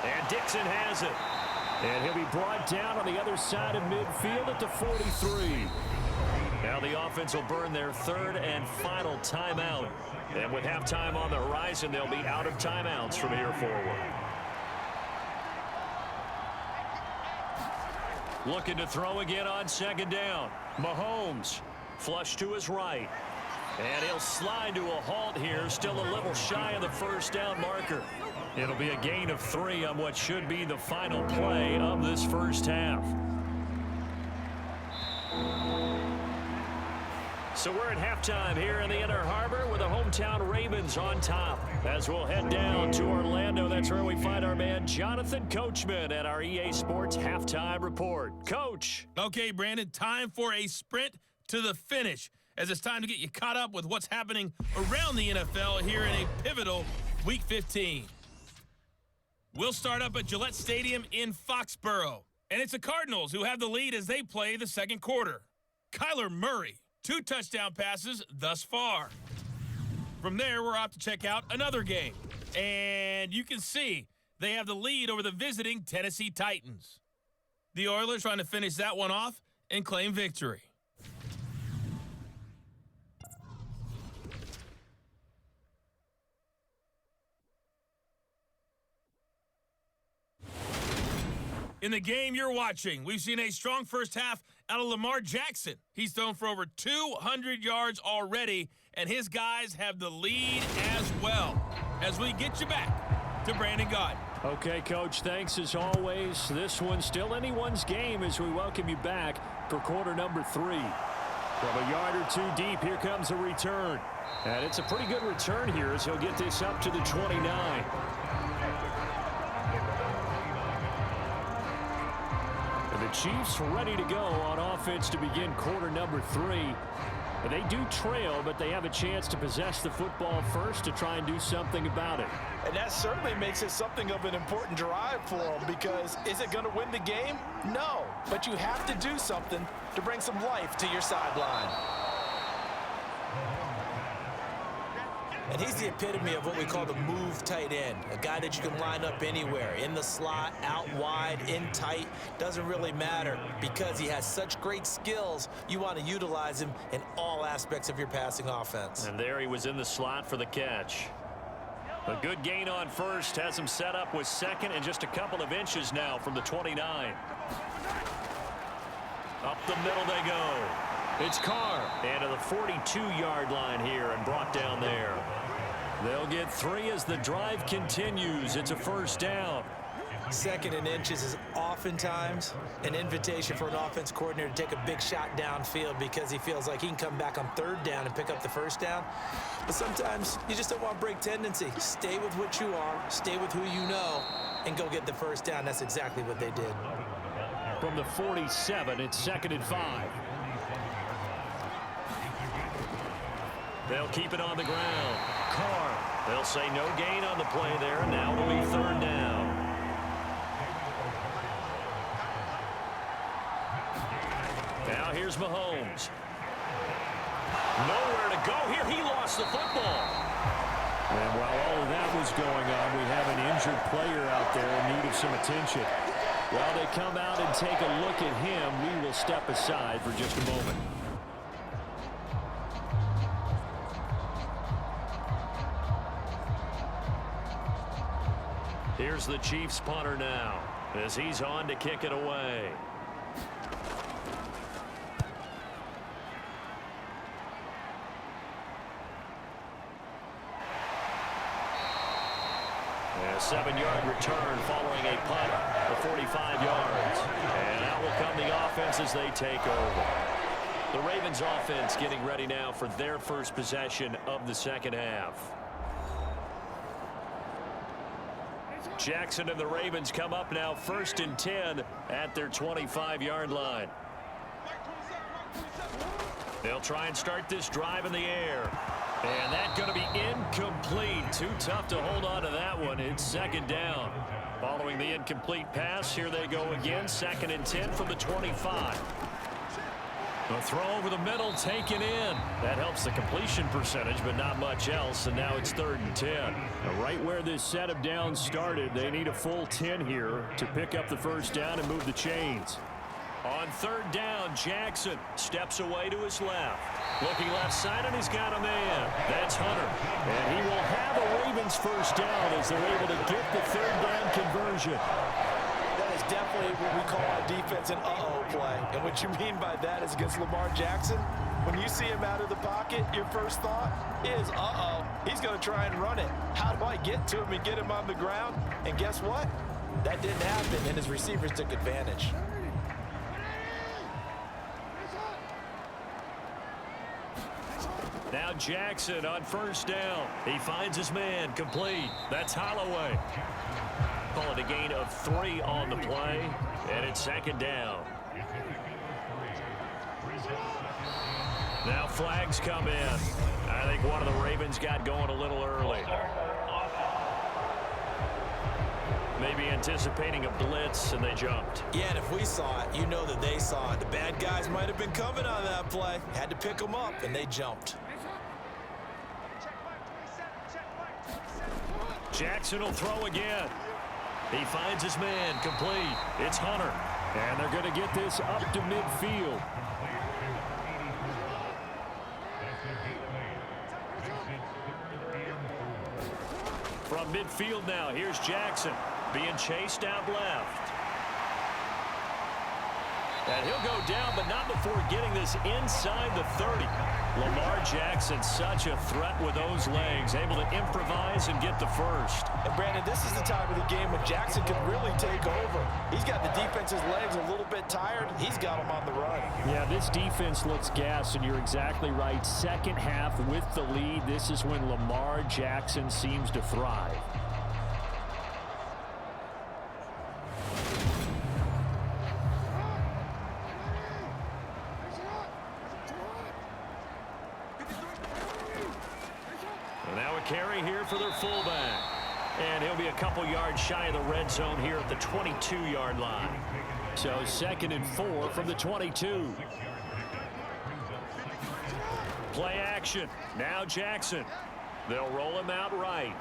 [SPEAKER 2] And Dixon has it.
[SPEAKER 4] And he'll be brought down on the other side of midfield at the 43.
[SPEAKER 2] Now the offense will burn their 3rd and final timeout. And with halftime on the horizon, they'll be out of timeouts from here forward. Looking to throw again on 2nd down. Mahomes, flush to his right. And he'll slide to a halt here, still a little shy of the first down marker. It'll be a gain of 3 on what should be the final play of this first half. So we're at halftime here in the Inner Harbor with the hometown Ravens on top. As we'll head down to Orlando, that's where we find our man Jonathan Coachman at our EA Sports Halftime Report. Coach.
[SPEAKER 6] Okay, Brandon, time for a sprint to the finish, as it's time to get you caught up with what's happening around the NFL here in a pivotal Week 15. We'll start up at Gillette Stadium in Foxborough, and it's the Cardinals who have the lead as they play the second quarter. Kyler Murray, 2 touchdown passes thus far. From there, we're off to check out another game, and you can see they have the lead over the visiting Tennessee Titans. The Oilers trying to finish that one off and claim victory. In the game you're watching, we've seen a strong first half out of Lamar Jackson. He's thrown for over 200 yards already, and his guys have the lead as well. As we get you back to Brandon Gaudin.
[SPEAKER 4] Okay, Coach, thanks as always. This one's still anyone's game as we welcome you back for quarter number 3. From a yard or 2 deep, here comes a return. And it's a pretty good return here as he'll get this up to the 29. The Chiefs ready to go on offense to begin quarter number 3. And they do trail, but they have a chance to possess the football first to try and do something about it.
[SPEAKER 3] And that certainly makes it something of an important drive for them, because is it going to win the game? No, but you have to do something to bring some life to your sideline. And he's the epitome of what we call the move tight end, a guy that you can line up anywhere, in the slot, out wide, in tight, doesn't really matter, because he has such great skills. You want to utilize him in all aspects of your passing offense.
[SPEAKER 2] And there he was in the slot for the catch. A good gain on first has him set up with second and just a couple of inches now from the 29. Up the middle they go. It's Carr. And to the 42-yard line here and brought down there. They'll get 3 as the drive continues. It's a first down.
[SPEAKER 3] Second and inches is oftentimes an invitation for an offense coordinator to take a big shot downfield because he feels like he can come back on third down and pick up the first down. But sometimes you just don't want to break tendency. Stay with what you are, stay with who you know, and go get the first down. That's exactly what they did.
[SPEAKER 4] From the 47, it's 2nd and 5.
[SPEAKER 2] They'll keep it on the ground. Carr. They'll say no gain on the play there, and now it'll be third down. Now here's Mahomes. Nowhere to go here. He lost the football.
[SPEAKER 4] And while all of that was going on, we have an injured player out there in need of some attention. While they come out and take a look at him, we will step aside for just a moment.
[SPEAKER 2] Here's the Chiefs punter now as he's on to kick it away. A 7-yard return following a punt of 45 yards. And out will come the offense as they take over. The Ravens offense getting ready now for their first possession of the second half. Jackson and the Ravens come up now 1st and 10 at their 25-yard line. They'll try and start this drive in the air. And that's going to be incomplete. Too tough to hold on to that one. It's 2nd down. Following the incomplete pass, here they go again. 2nd and 10 from the 25. A throw over the middle, taken in. That helps the completion percentage, but not much else. And now it's 3rd and 10.
[SPEAKER 4] Now, right where this set of downs started, they need a full 10 here to pick up the first down and move the chains.
[SPEAKER 2] On 3rd down, Jackson steps away to his left. Looking left side, and he's got a man. That's Hunter.
[SPEAKER 4] And he will have a Ravens first down as they're able to get the 3rd down conversion.
[SPEAKER 5] That is definitely what we call on defense an uh-oh play. And what you mean by that is against Lamar Jackson, when you see him out of the pocket, your first thought is, uh-oh, he's going to try and run it. How do I get to him and get him on the ground? And guess what? That didn't happen, and his receivers took advantage.
[SPEAKER 2] Now Jackson on 1st down. He finds his man, complete. That's Holloway. Call it a gain of 3 on the play, and it's 2nd down. Now flags come in. I think one of the Ravens got going a little early. Maybe anticipating a blitz, and they jumped.
[SPEAKER 3] Yeah, and if we saw it, you know that they saw it. The bad guys might have been coming on that play. Had to pick them up, and they jumped.
[SPEAKER 2] Jackson will throw again. He finds his man, complete. It's Hunter.
[SPEAKER 4] And they're going to get this up to midfield.
[SPEAKER 2] From midfield now, here's Jackson being chased out left. And he'll go down, but not before getting this inside the 30. Lamar Jackson, such a threat with those legs, able to improvise and get the first.
[SPEAKER 5] And Brandon, this is the time of the game when Jackson can really take over. He's got the defense's legs a little bit tired. He's got them on the run.
[SPEAKER 4] Yeah, this defense looks gassed, and you're exactly right. Second half with the lead, this is when Lamar Jackson seems to thrive.
[SPEAKER 2] Carry here for their fullback. And he'll be a couple yards shy of the red zone here at the 22-yard line.
[SPEAKER 4] So 2nd and 4 from the 22.
[SPEAKER 2] Play action. Now Jackson. They'll roll him out right.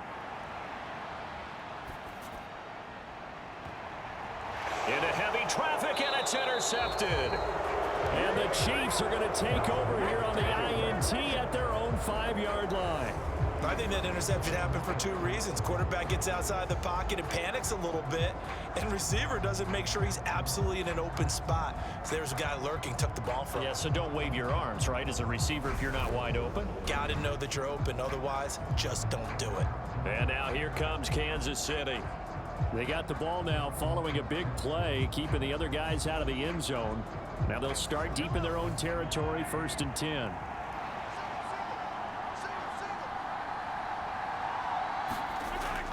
[SPEAKER 2] Into heavy traffic, and it's intercepted.
[SPEAKER 4] And the Chiefs are going to take over here on the INT at their own 5-yard line.
[SPEAKER 3] I think that interception happened for two reasons. Quarterback gets outside the pocket and panics a little bit, and receiver doesn't make sure he's absolutely in an open spot. So there's a guy lurking, took the ball from him.
[SPEAKER 4] Yeah, so don't wave your arms, right, as a receiver if you're not wide open.
[SPEAKER 3] Got to know that you're open. Otherwise, just don't do it.
[SPEAKER 2] And now here comes Kansas City.
[SPEAKER 4] They got the ball now following a big play, keeping the other guys out of the end zone. Now they'll start deep in their own territory, 1st and 10.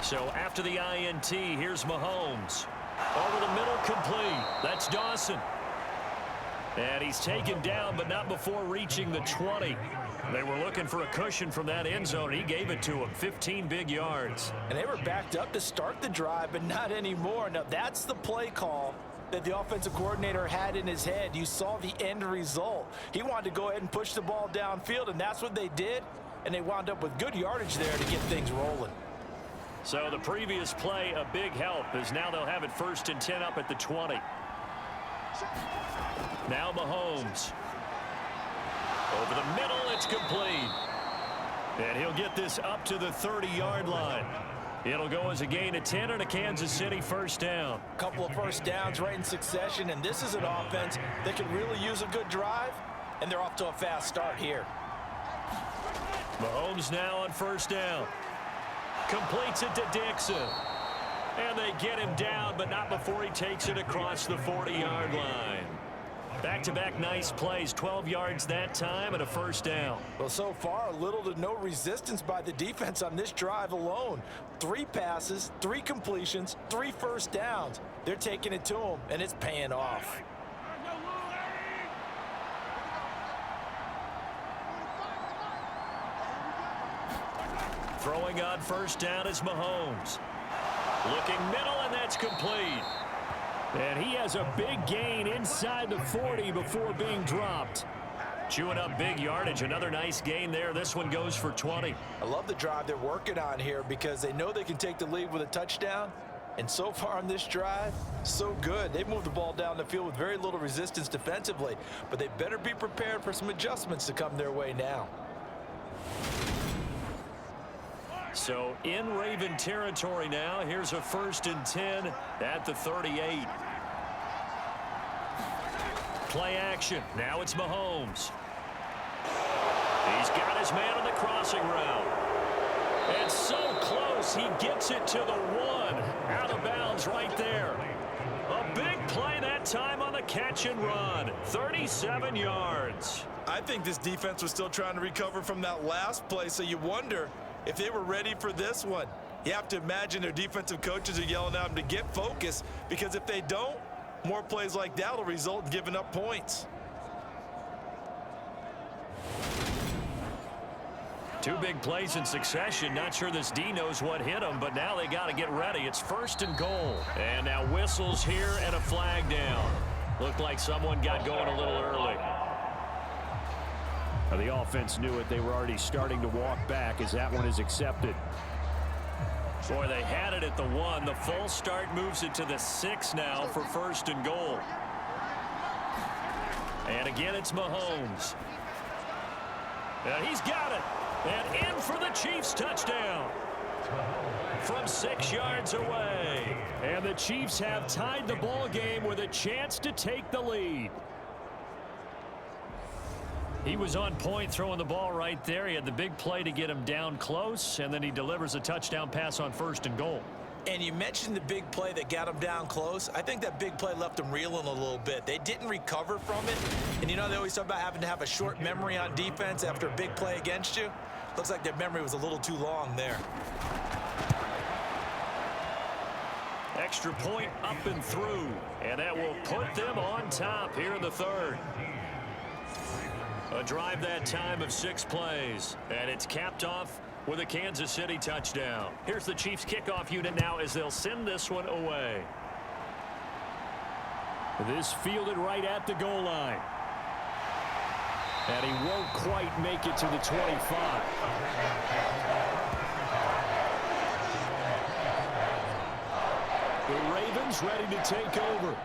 [SPEAKER 2] So after the INT, here's Mahomes. Over the middle, complete. That's Dawson. And he's taken down, but not before reaching the 20. They were looking for a cushion from that end zone. He gave it to him, 15 big yards.
[SPEAKER 5] And they were backed up to start the drive, but not anymore. Now, that's the play call that the offensive coordinator had in his head. You saw the end result. He wanted to go ahead and push the ball downfield, and that's what they did. And they wound up with good yardage there to get things rolling.
[SPEAKER 2] So the previous play, a big help, as now they'll have it 1st and 10 up at the 20. Now Mahomes. Over the middle, it's complete. And he'll get this up to the 30-yard line. It'll go as a gain of 10 and a Kansas City 1st down.
[SPEAKER 5] A couple of first downs right in succession, and this is an offense that can really use a good drive, and they're off to a fast start here.
[SPEAKER 2] Mahomes now on 1st down. Completes it to Dixon. And they get him down, but not before he takes it across the 40-yard line. Back-to-back nice plays, 12 yards that time and a 1st down.
[SPEAKER 5] Well, so far, little to no resistance by the defense on this drive alone. 3 passes, 3 completions, 3 first downs. They're taking it to him, and it's paying off.
[SPEAKER 2] Throwing on 1st down is Mahomes. Looking middle, and that's complete.
[SPEAKER 4] And he has a big gain inside the 40 before being dropped.
[SPEAKER 2] Chewing up big yardage. Another nice gain there. This one goes for 20.
[SPEAKER 5] I love the drive they're working on here because they know they can take the lead with a touchdown. And so far on this drive, so good. They've moved the ball down the field with very little resistance defensively. But they better be prepared for some adjustments to come their way now.
[SPEAKER 2] So in Raven territory now. Here's a 1st and 10 at the 38. Play action. Now it's Mahomes. He's got his man on the crossing route. And so close, he gets it to the 1. Out of bounds right there. A big play that time on the catch and run. 37 yards.
[SPEAKER 5] I think this defense was still trying to recover from that last play, so you wonder if they were ready for this one. You have to imagine their defensive coaches are yelling at them to get focused, because if they don't, more plays like that will result in giving up points.
[SPEAKER 2] 2 big plays in succession. Not sure this D knows what hit him, but now they got to get ready. It's 1st and goal. And now whistles here and a flag down. Looked like someone got going a little early.
[SPEAKER 4] The offense knew it. They were already starting to walk back as that one is accepted.
[SPEAKER 2] Boy, they had it at the 1. The full start moves it to the 6 now for 1st and goal. And again, it's Mahomes. And he's got it. And in for the Chiefs touchdown. From 6 yards away.
[SPEAKER 4] And the Chiefs have tied the ball game with a chance to take the lead.
[SPEAKER 2] He was on point throwing the ball right there. He had the big play to get him down close, and then he delivers a touchdown pass on 1st and goal.
[SPEAKER 3] And you mentioned the big play that got him down close. I think that big play left them reeling a little bit. They didn't recover from it. And you know, they always talk about having to have a short memory on defense after a big play against you. Looks like their memory was a little too long there.
[SPEAKER 2] Extra point up and through, and that will put them on top here in the 3rd. A drive that time of 6 plays, and it's capped off with a Kansas City touchdown. Here's the Chiefs kickoff unit now as they'll send this one away.
[SPEAKER 4] This fielded right at the goal line. And he won't quite make it to the 25. The Ravens ready to take over.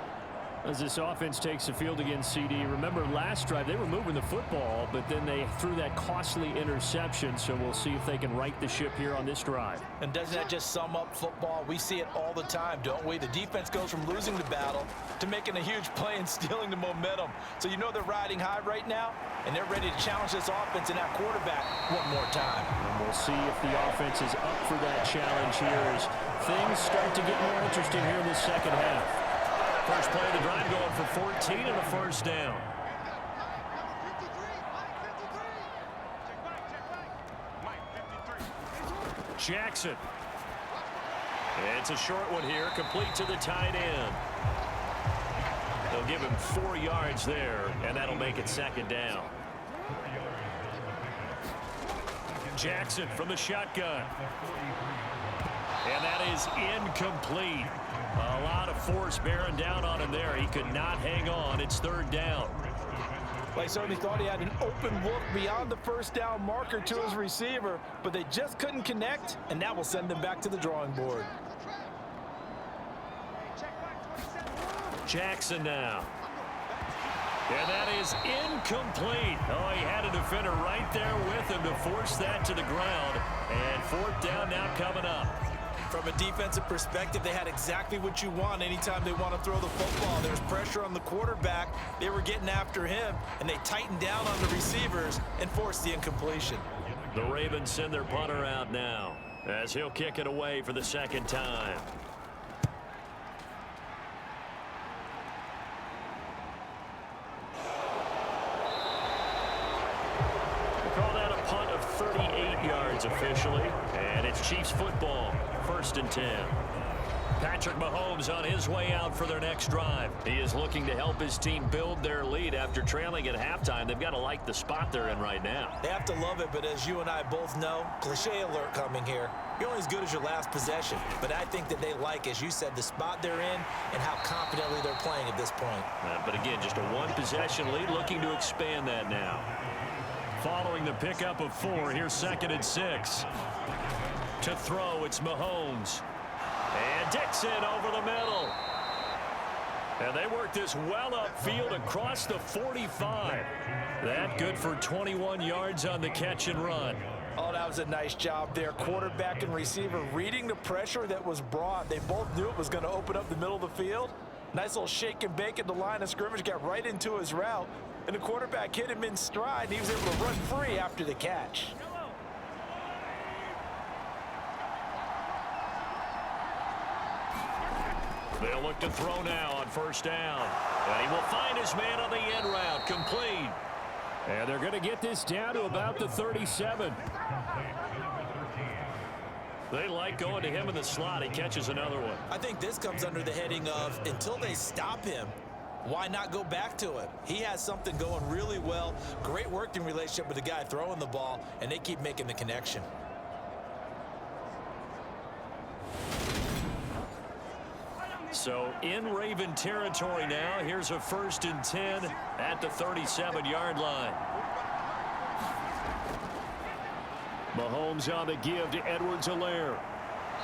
[SPEAKER 4] As this offense takes the field against CD, remember last drive they were moving the football, but then they threw that costly interception, so we'll see if they can right the ship here on this drive.
[SPEAKER 3] And doesn't that just sum up football? We see it all the time, don't we? The defense goes from losing the battle to making a huge play and stealing the momentum. So you know they're riding high right now, and they're ready to challenge this offense and that quarterback one more time.
[SPEAKER 4] And we'll see if the offense is up for that challenge here as things start to get more interesting here in the second half. First play of the drive going for 14 and a first down. Jackson. It's a short one here, complete to the tight end. They'll give him 4 yards there, and that'll make it second down. Jackson from the shotgun. And that is incomplete. A lot of force bearing down on him there. He could not hang on. It's third down.
[SPEAKER 3] Well, he certainly thought he had an open look beyond the first down marker to his receiver, but they just couldn't connect, and that will send them back to the drawing board.
[SPEAKER 4] Jackson now. And that is incomplete. Oh, he had a defender right there with him to force that to the ground. And fourth down now coming up.
[SPEAKER 3] From a defensive perspective, they had exactly what you want anytime they want to throw the football. There's pressure on the quarterback. They were getting after him, and they tightened down on the receivers and forced the incompletion.
[SPEAKER 4] The Ravens send their punter out now as he'll kick it away for the second time. Call that a punt of 38 yards officially, and it's Chiefs football, 1st and 10. Patrick Mahomes on his way out for their next drive. He is looking to help his team build their lead after trailing at halftime. They've got to like the spot they're in right now.
[SPEAKER 3] They have to love it, but as you and I both know, cliche alert coming here. You're only as good as your last possession. But I think that they like, as you said, the spot they're in and how confidently they're playing at this point.
[SPEAKER 4] But again, just a one-possession lead, looking to expand that now. Following the pickup of 4, here's 2nd and 6. To throw, it's Mahomes. And Dixon over the middle. And they work this well upfield across the 45. That good for 21 yards on the catch and run.
[SPEAKER 3] Oh, that was a nice job there. Quarterback and receiver reading the pressure that was brought. They both knew it was going to open up the middle of the field. Nice little shake and bake at the line of scrimmage, got right into his route. And the quarterback hit him in stride, and he was able to run free after the catch.
[SPEAKER 4] They'll look to throw now on first down. And he will find his man on the end route, complete. And they're going to get this down to about the 37. They like going to him in the slot. He catches another one.
[SPEAKER 3] I think this comes under the heading of until they stop him, why not go back to it? He has something going really well. Great working relationship with the guy throwing the ball, and they keep making the connection.
[SPEAKER 4] So in Raven territory now. Here's a 1st and 10 at the 37-yard line. Mahomes on the give to Edwards-Helaire.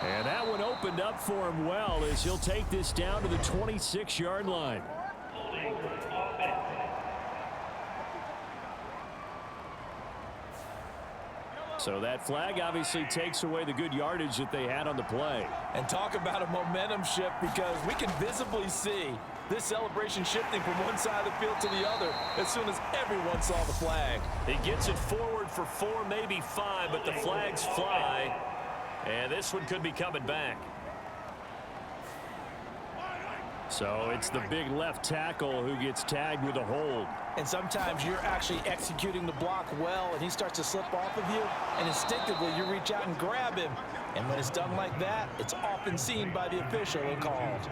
[SPEAKER 4] And that one opened up for him well as he'll take this down to the 26-yard line. So that flag obviously takes away the good yardage that they had on the play.
[SPEAKER 3] And talk about a momentum shift, because we can visibly see this celebration shifting from one side of the field to the other as soon as everyone saw the flag.
[SPEAKER 4] He gets it forward for 4, maybe 5, but the flags fly. And this one could be coming back. So it's the big left tackle who gets tagged with a hold.
[SPEAKER 3] And sometimes you're actually executing the block well, and he starts to slip off of you, and instinctively you reach out and grab him. And when it's done like that, it's often seen by the official and called.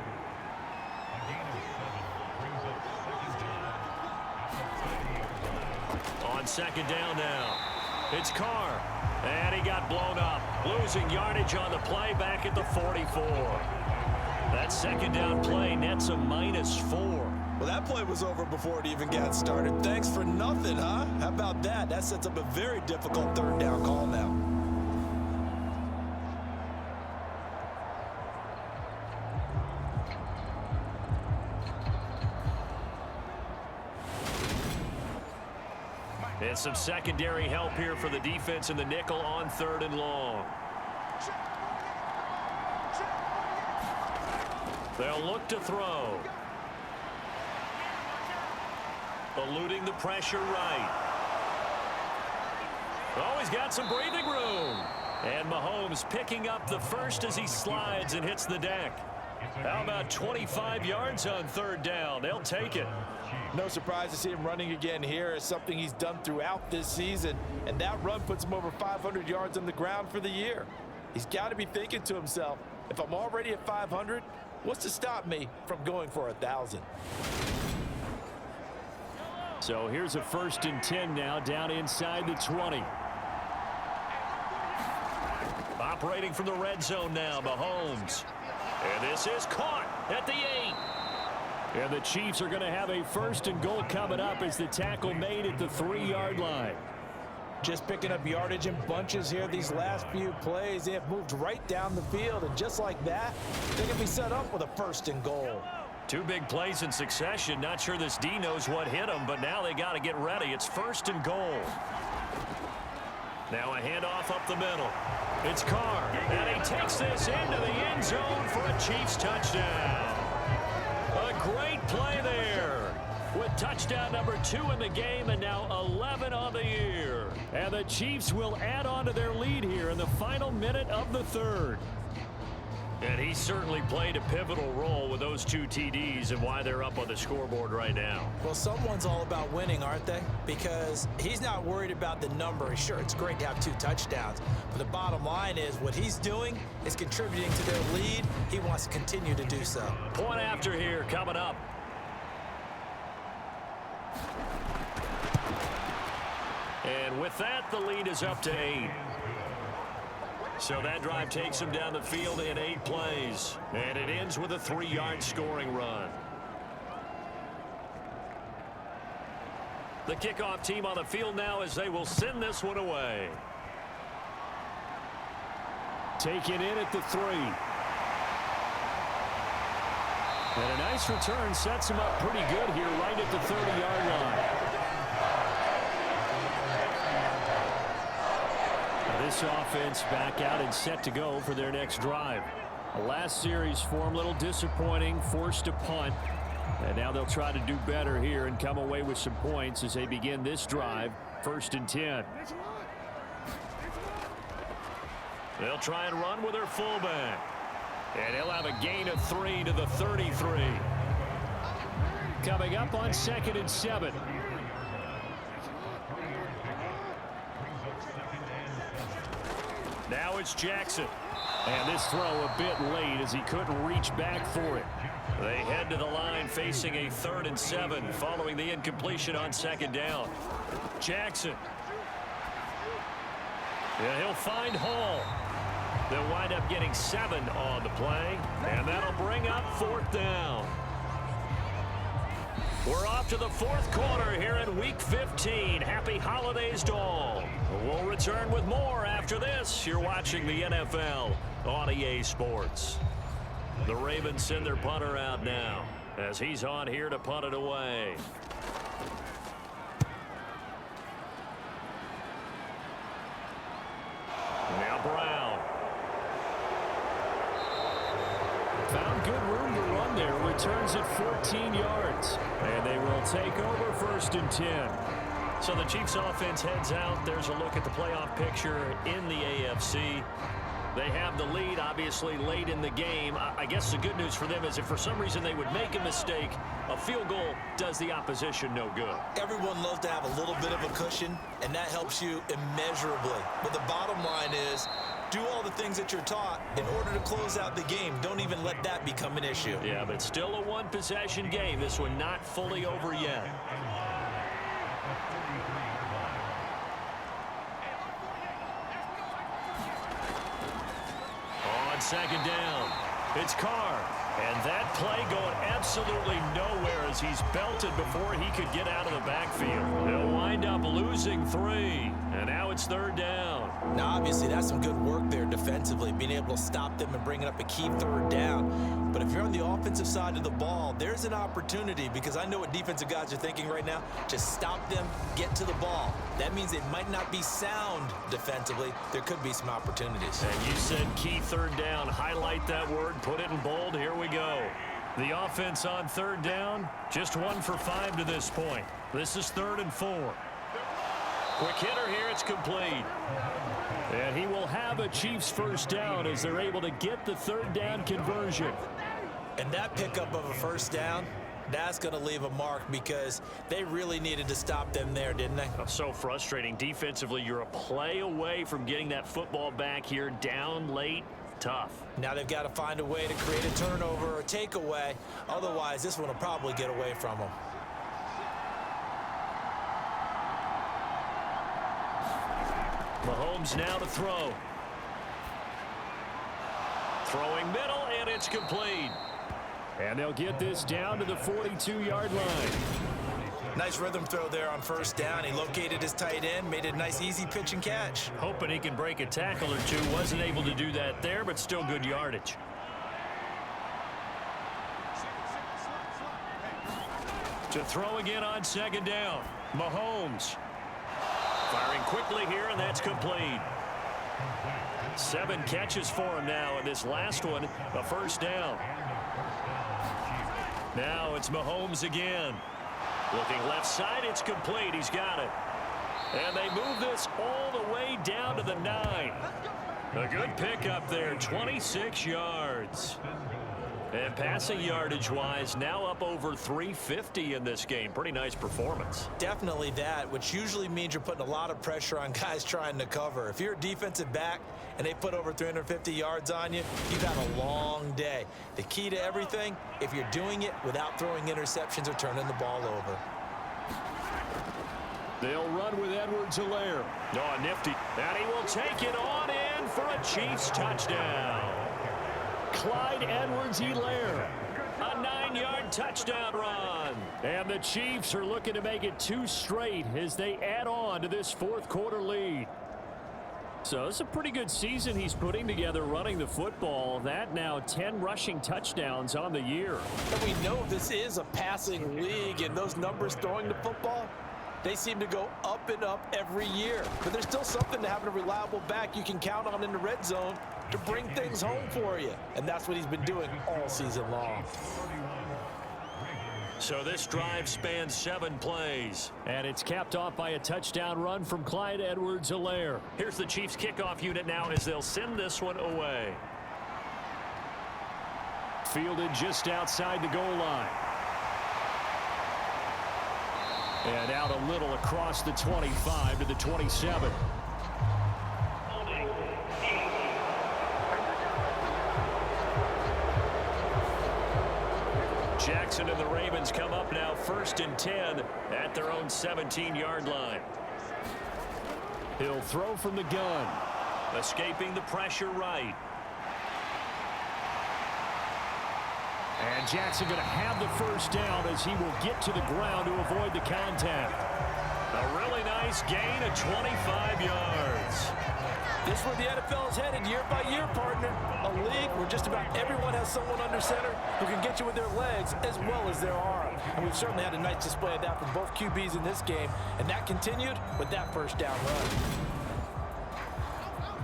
[SPEAKER 4] On second down now, it's Carr. And he got blown up, losing yardage on the play back at the 44. That second down play nets a -4.
[SPEAKER 3] Well, that play was over before it even got started. Thanks for nothing, huh? How about that? That sets up a very difficult 3rd down call now.
[SPEAKER 2] some secondary help here for the defense in the nickel on 3rd and long. They'll look to throw. Eluding the pressure right. Oh, he's got some breathing room. And Mahomes picking up the first as he slides and hits the deck. How about 25 yards on 3rd down? They'll take it.
[SPEAKER 5] No surprise to see him running again here. It's something he's done throughout this season, and that run puts him over 500 yards on the ground for the year. He's got to be thinking to himself, if I'm already at 500, what's to stop me from going for 1,000?
[SPEAKER 4] So here's a 1st and 10 now, down inside the 20.
[SPEAKER 2] Operating from the red zone now, Mahomes. And this is caught at the 8.
[SPEAKER 4] And the Chiefs are going to have a 1st and goal coming up as the tackle made at the 3-yard line.
[SPEAKER 3] Just picking up yardage in bunches here these last few plays. They have moved right down the field, and just like that, they can be set up with a 1st and goal.
[SPEAKER 2] 2 big plays in succession. Not sure this D knows what hit him, but now they got to get ready. It's 1st and goal. Now a handoff up the middle. It's Carr, and he takes this into the end zone for a Chiefs touchdown. A great play there with touchdown number 2 in the game and now 11 on the year.
[SPEAKER 4] And the Chiefs will add on to their lead here in the final minute of the 3rd.
[SPEAKER 2] And he certainly played a pivotal role with those 2 TDs and why they're up on the scoreboard right now.
[SPEAKER 3] Well, someone's all about winning, aren't they? Because he's not worried about the number. Sure, it's great to have 2 touchdowns. But the bottom line is what he's doing is contributing to their lead. He wants to continue to do so.
[SPEAKER 2] Point after here coming up. And with that, the lead is up to 8. So that drive takes him down the field in 8 plays. And it ends with a 3-yard scoring run. The kickoff team on the field now as they will send this one away.
[SPEAKER 4] Taken in at the 3. And a nice return sets him up pretty good here right at the 30-yard line. This offense back out and set to go for their next drive. The last series for them, a little disappointing, forced a punt. And now they'll try to do better here and come away with some points as they begin this drive, 1st and 10.
[SPEAKER 2] They'll try and run with their fullback. And he'll have a gain of 3 to the 33.
[SPEAKER 4] Coming up on 2nd and 7.
[SPEAKER 2] Now it's Jackson.
[SPEAKER 4] And this throw a bit late as he couldn't reach back for it.
[SPEAKER 2] They head to the line facing a 3rd and 7 following the incompletion on 2nd down. Jackson. Yeah, he'll find Hall. They'll wind up getting 7 on the play, and that'll bring up 4th down. We're off to the 4th quarter here in Week 15. Happy holidays to all. We'll return with more after this. You're watching the NFL on EA Sports. The Ravens send their punter out now as he's on here to punt it away. Now Brown.
[SPEAKER 4] Found good room to run there. Returns at 14 yards. And they will take over 1st and 10.
[SPEAKER 2] So the Chiefs offense heads out. There's a look at the playoff picture in the AFC. They have the lead, obviously, late in the game. I guess the good news for them is if for some reason they would make a mistake, a field goal does the opposition no good.
[SPEAKER 3] Everyone loves to have a little bit of a cushion, and that helps you immeasurably. But the bottom line is, do all the things that you're taught in order to close out the game. Don't even let that become an issue.
[SPEAKER 2] Yeah, but still a one-possession game. This one not fully over yet. On 2nd down, it's Carr. And that play going absolutely nowhere as he's belted before he could get out of the backfield. They'll wind up losing 3. And now it's third down.
[SPEAKER 3] Now, obviously, that's some good work there defensively, being able to stop them and bringing up a key third down. But if you're on the offensive side of the ball, there's an opportunity, because I know what defensive guys are thinking right now. Just stop them, get to the ball. That means it might not be sound defensively. There could be some opportunities.
[SPEAKER 2] And you said key third down. Highlight that word, put it in bold. Here we go. The offense on third down, just 1 for 5 to this point. This is 3rd and 4. Quick hitter here, it's complete.
[SPEAKER 4] And he will have a Chiefs first down as they're able to get the third down conversion.
[SPEAKER 3] And that pickup of a first down, that's going to leave a mark, because they really needed to stop them there, didn't they?
[SPEAKER 2] Oh, so frustrating. Defensively, you're a play away from getting that football back here, down late. Tough.
[SPEAKER 3] Now they've got to find a way to create a turnover or a takeaway. Otherwise, this one will probably get away from them.
[SPEAKER 2] Mahomes now to throw. Throwing middle, and it's complete.
[SPEAKER 4] And they'll get this down to the 42-yard line.
[SPEAKER 3] Nice rhythm throw there on first down. He located his tight end, made it a nice easy pitch and catch.
[SPEAKER 2] Hoping he can break a tackle or two. Wasn't able to do that there, but still good yardage. To throw again on second down. Mahomes. Firing quickly here, and that's complete. 7 catches for him now, and this last one, a first down. Now it's Mahomes again. Looking left side, it's complete. He's got it. And they move this all the way down to the 9. A good pickup there, 26 yards. And passing yardage-wise, now up over 350 in this game. Pretty nice performance.
[SPEAKER 3] Definitely that, which usually means you're putting a lot of pressure on guys trying to cover. If you're a defensive back and they put over 350 yards on you, you've had a long day. The key to everything, if you're doing it without throwing interceptions or turning the ball over.
[SPEAKER 4] They'll run with Edwards-Helaire.
[SPEAKER 2] Oh, nifty. And he will take it on in for a Chiefs touchdown.
[SPEAKER 4] Clyde Edwards-Helaire.
[SPEAKER 2] A 9-yard touchdown run.
[SPEAKER 4] And the Chiefs are looking to make it 2 straight as they add on to this fourth quarter lead. So it's a pretty good season he's putting together running the football. That now 10 rushing touchdowns on the year.
[SPEAKER 5] And we know this is a passing league, and those numbers throwing the football, they seem to go up and up every year. But there's still something to having a reliable back you can count on in the red zone to bring things home for you. And that's what he's been doing all season long.
[SPEAKER 2] So this drive spans 7 plays.
[SPEAKER 4] And it's capped off by a touchdown run from Clyde Edwards-Helaire.
[SPEAKER 2] Here's the Chiefs kickoff unit now as they'll send this one away.
[SPEAKER 4] Fielded just outside the goal line. And out a little across the 25 to the 27.
[SPEAKER 2] Jackson and the Ravens come up now 1st and 10 at their own 17-yard line.
[SPEAKER 4] He'll throw from the gun.
[SPEAKER 2] Escaping the pressure right.
[SPEAKER 4] And Jackson going to have the first down as he will get to the ground to avoid the contact.
[SPEAKER 2] A really nice gain of 25 yards.
[SPEAKER 5] This is where the NFL is headed year by year, partner. A league where just about everyone has someone under center who can get you with their legs as well as their arm. And we've certainly had a nice display of that from both QBs in this game. And that continued with that first down run.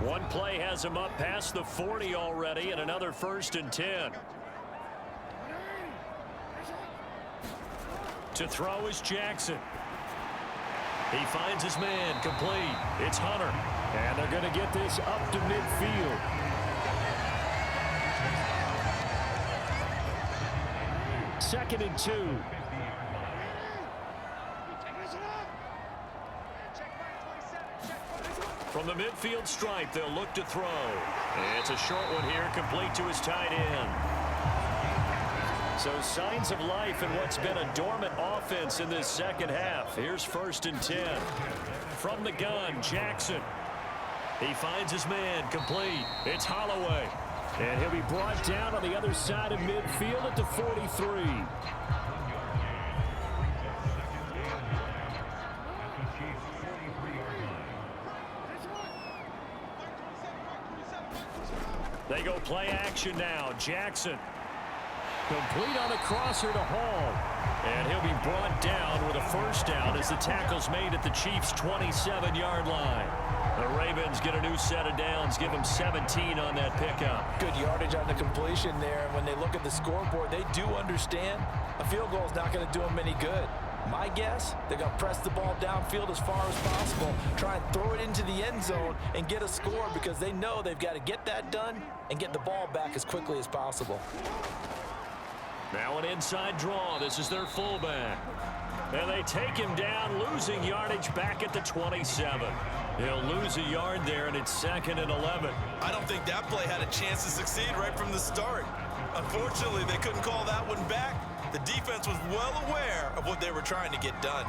[SPEAKER 2] One play has him up past the 40 already, and another 1st and 10. To throw is Jackson. He finds his man, complete. It's Hunter.
[SPEAKER 4] And they're going to get this up to midfield. Second and 2.
[SPEAKER 2] From the midfield stripe, they'll look to throw. It's a short one here, complete to his tight end. So signs of life in what's been a dormant offense in this second half. Here's 1st and 10. From the gun, Jackson. He finds his man, complete. It's Holloway.
[SPEAKER 4] And he'll be brought down on the other side of midfield at the 43. They go play action now. Jackson. Complete on a crosser to Hall. And he'll be brought down with a first down as the tackle's made at the Chiefs' 27-yard line. The Ravens get a new set of downs, give them 17 on that pickup.
[SPEAKER 5] Good yardage on the completion there. And when they look at the scoreboard, they do understand a field goal is not going to do them any good. My guess, they're going to press the ball downfield as far as possible, try and throw it into the end zone and get a score because they know they've got to get that done and get the ball back as quickly as possible.
[SPEAKER 4] Now an inside draw. This is their fullback. And they take him down, losing yardage back at the 27. He'll lose a yard there, and it's 2nd and 11.
[SPEAKER 3] I don't think that play had a chance to succeed right from the start. Unfortunately, they couldn't call that one back. The defense was well aware of what they were trying to get done.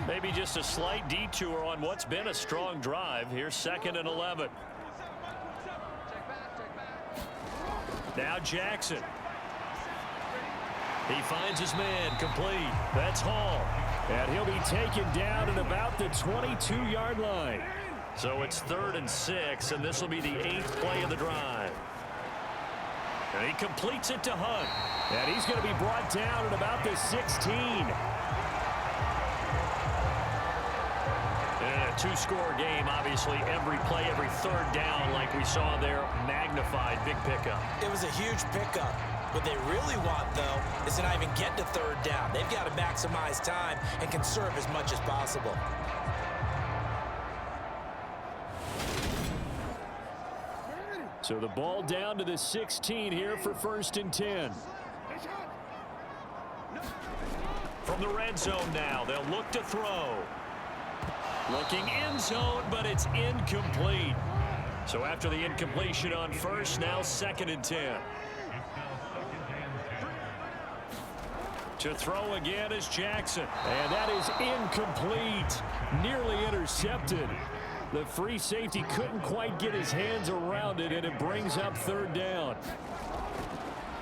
[SPEAKER 4] Maybe just a slight detour on what's been a strong drive. Here's 2nd and 11. Now Jackson. He finds his man complete. That's Hall. And he'll be taken down at about the 22-yard line. So it's 3rd and 6, and this will be the 8th play of the drive. And he completes it to Hunt. And he's going to be brought down at about the 16. Two-score game, obviously, every play, every third down, like we saw there, magnified, big pickup.
[SPEAKER 3] It was a huge pickup. What they really want, though, is to not even get to 3rd down. They've got to maximize time and conserve as much as possible.
[SPEAKER 4] So the ball down to the 16 here for 1st and 10. From the red zone now, they'll look to throw. Looking end zone, but it's incomplete. So after the incompletion on first, now 2nd and 10. To throw again is Jackson. And that is incomplete. Nearly intercepted. The free safety couldn't quite get his hands around it, and it brings up 3rd down.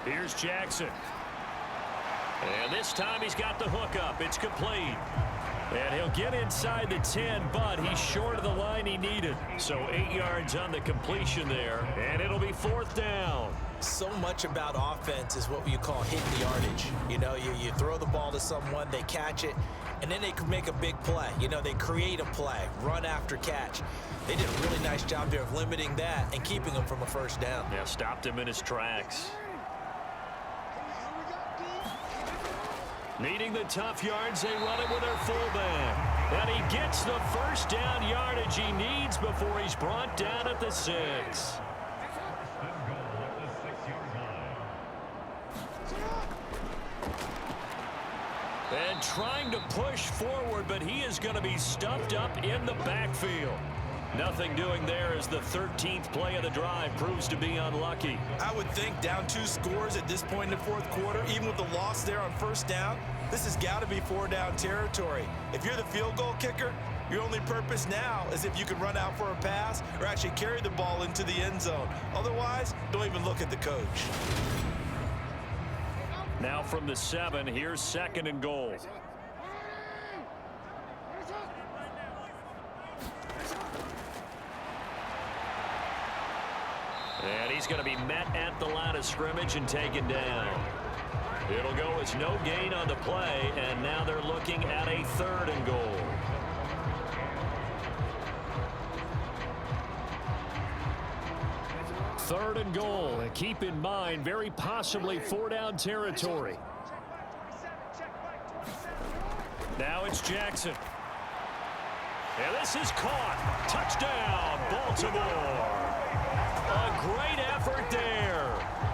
[SPEAKER 4] Here's Jackson. And this time he's got the hook up. It's complete. And he'll get inside the 10, but he's short of the line he needed. So 8 yards on the completion there, and it'll be 4th down.
[SPEAKER 3] So much about offense is what you call hitting the yardage. You know, you throw the ball to someone, they catch it, and then they can make a big play. You know, they create a play, run after catch. They did a really nice job there of limiting that and keeping him from a 1st down.
[SPEAKER 4] Yeah, stopped him in his tracks. Needing the tough yards, they run it with their fullback. And he gets the 1st down yardage he needs before he's brought down at the 6. And trying to push forward, but he is going to be stuffed up in the backfield. Nothing doing there as the 13th play of the drive proves to be unlucky.
[SPEAKER 3] I would think down 2 scores at this point in the 4th quarter, even with the loss there on 1st down, this has got to be 4-down territory. If you're the field goal kicker, your only purpose now is if you can run out for a pass or actually carry the ball into the end zone. Otherwise, don't even look at the coach.
[SPEAKER 4] Now from the 7, here's 2nd and goal. And he's going to be met at the line of scrimmage and taken down. It'll go as no gain on the play, and now they're looking at a 3rd and goal. Third and goal. And keep in mind, very possibly 4-down territory. Now it's Jackson. And this is caught. Touchdown, Baltimore. A great effort there.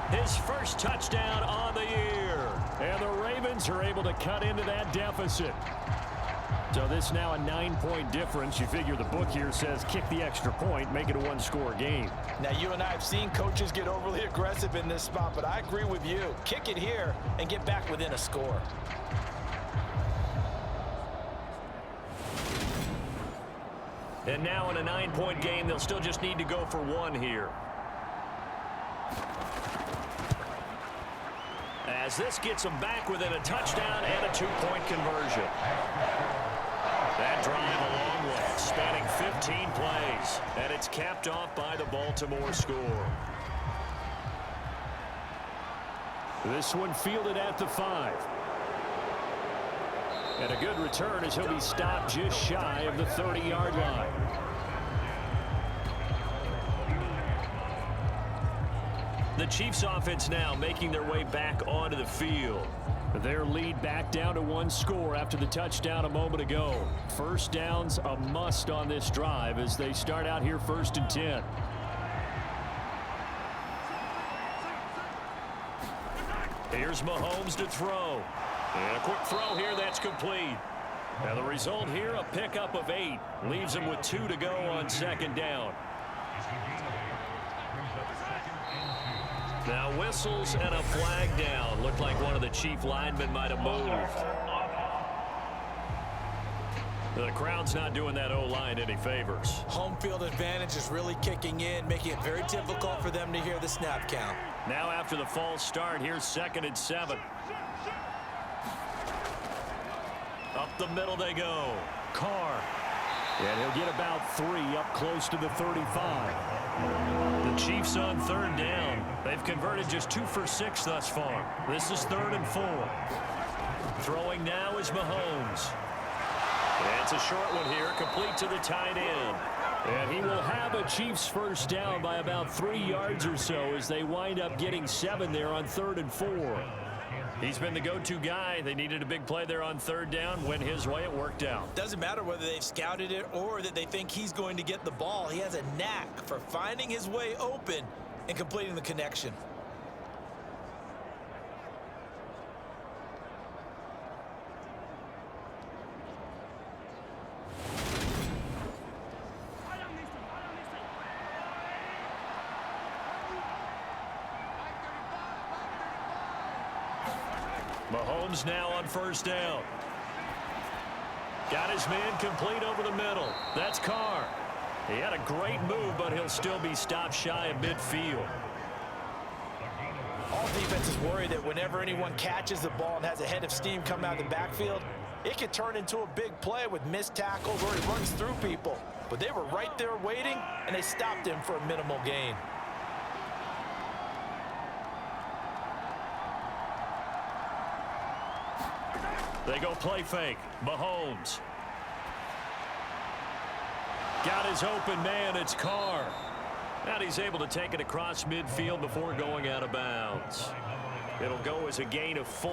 [SPEAKER 4] His first touchdown on the year. And the Ravens are able to cut into that deficit. So this now a 9-point difference. You figure the book here says kick the extra point, make it a 1-score game.
[SPEAKER 5] Now, you and I have seen coaches get overly aggressive in this spot, but I agree with you. Kick it here and get back within a score.
[SPEAKER 4] And now in a 9-point game, they'll still just need to go for 1 here. As this gets them back within a touchdown and a 2-point conversion.
[SPEAKER 2] That drive a long way, spanning 15 plays, and it's capped off by the Baltimore score.
[SPEAKER 4] This one fielded at the 5. And a good return as he'll be stopped just shy of the 30-yard line.
[SPEAKER 2] The Chiefs offense now making their way back onto the field.
[SPEAKER 4] Their lead back down to 1 score after the touchdown a moment ago. First down's a must on this drive as they start out here 1st and 10.
[SPEAKER 2] Here's Mahomes to throw. And a quick throw here that's complete. And the result here, a pickup of 8. Leaves him with 2 to go on 2nd down. Now whistles and a flag down. Looked like one of the Chief linemen might have moved. The crowd's not doing that O-line any favors.
[SPEAKER 3] Home field advantage is really kicking in, making it very difficult for them to hear the snap count.
[SPEAKER 2] Now after the false start, here's 2nd and 7. Up the middle they go. Carr.
[SPEAKER 4] And he'll get about 3 up close to the 35.
[SPEAKER 2] The Chiefs on 3rd down. They've converted just 2 for 6 thus far. This is 3rd and 4. Throwing now is Mahomes. It's a short one here, complete to the tight end.
[SPEAKER 4] And he will have a Chiefs first down by about 3 yards or so as they wind up getting 7 there on 3rd and 4.
[SPEAKER 2] He's been the go-to guy. They needed a big play there on 3rd down. Went his way, it worked out.
[SPEAKER 3] Doesn't matter whether they've scouted it or that they think he's going to get the ball. He has a knack for finding his way open and completing the connection.
[SPEAKER 2] Mahomes now on 1st down. Got his man complete over the middle. That's Carr. He had a great move, but he'll still be stopped shy of midfield.
[SPEAKER 5] All defenses worry that whenever anyone catches the ball and has a head of steam come out of the backfield, it could turn into a big play with missed tackles or he runs through people. But they were right there waiting, and they stopped him for a minimal gain.
[SPEAKER 2] They go play fake. Mahomes. Got his open man. It's Carr. And he's able to take it across midfield before going out of bounds. It'll go as a gain of 4.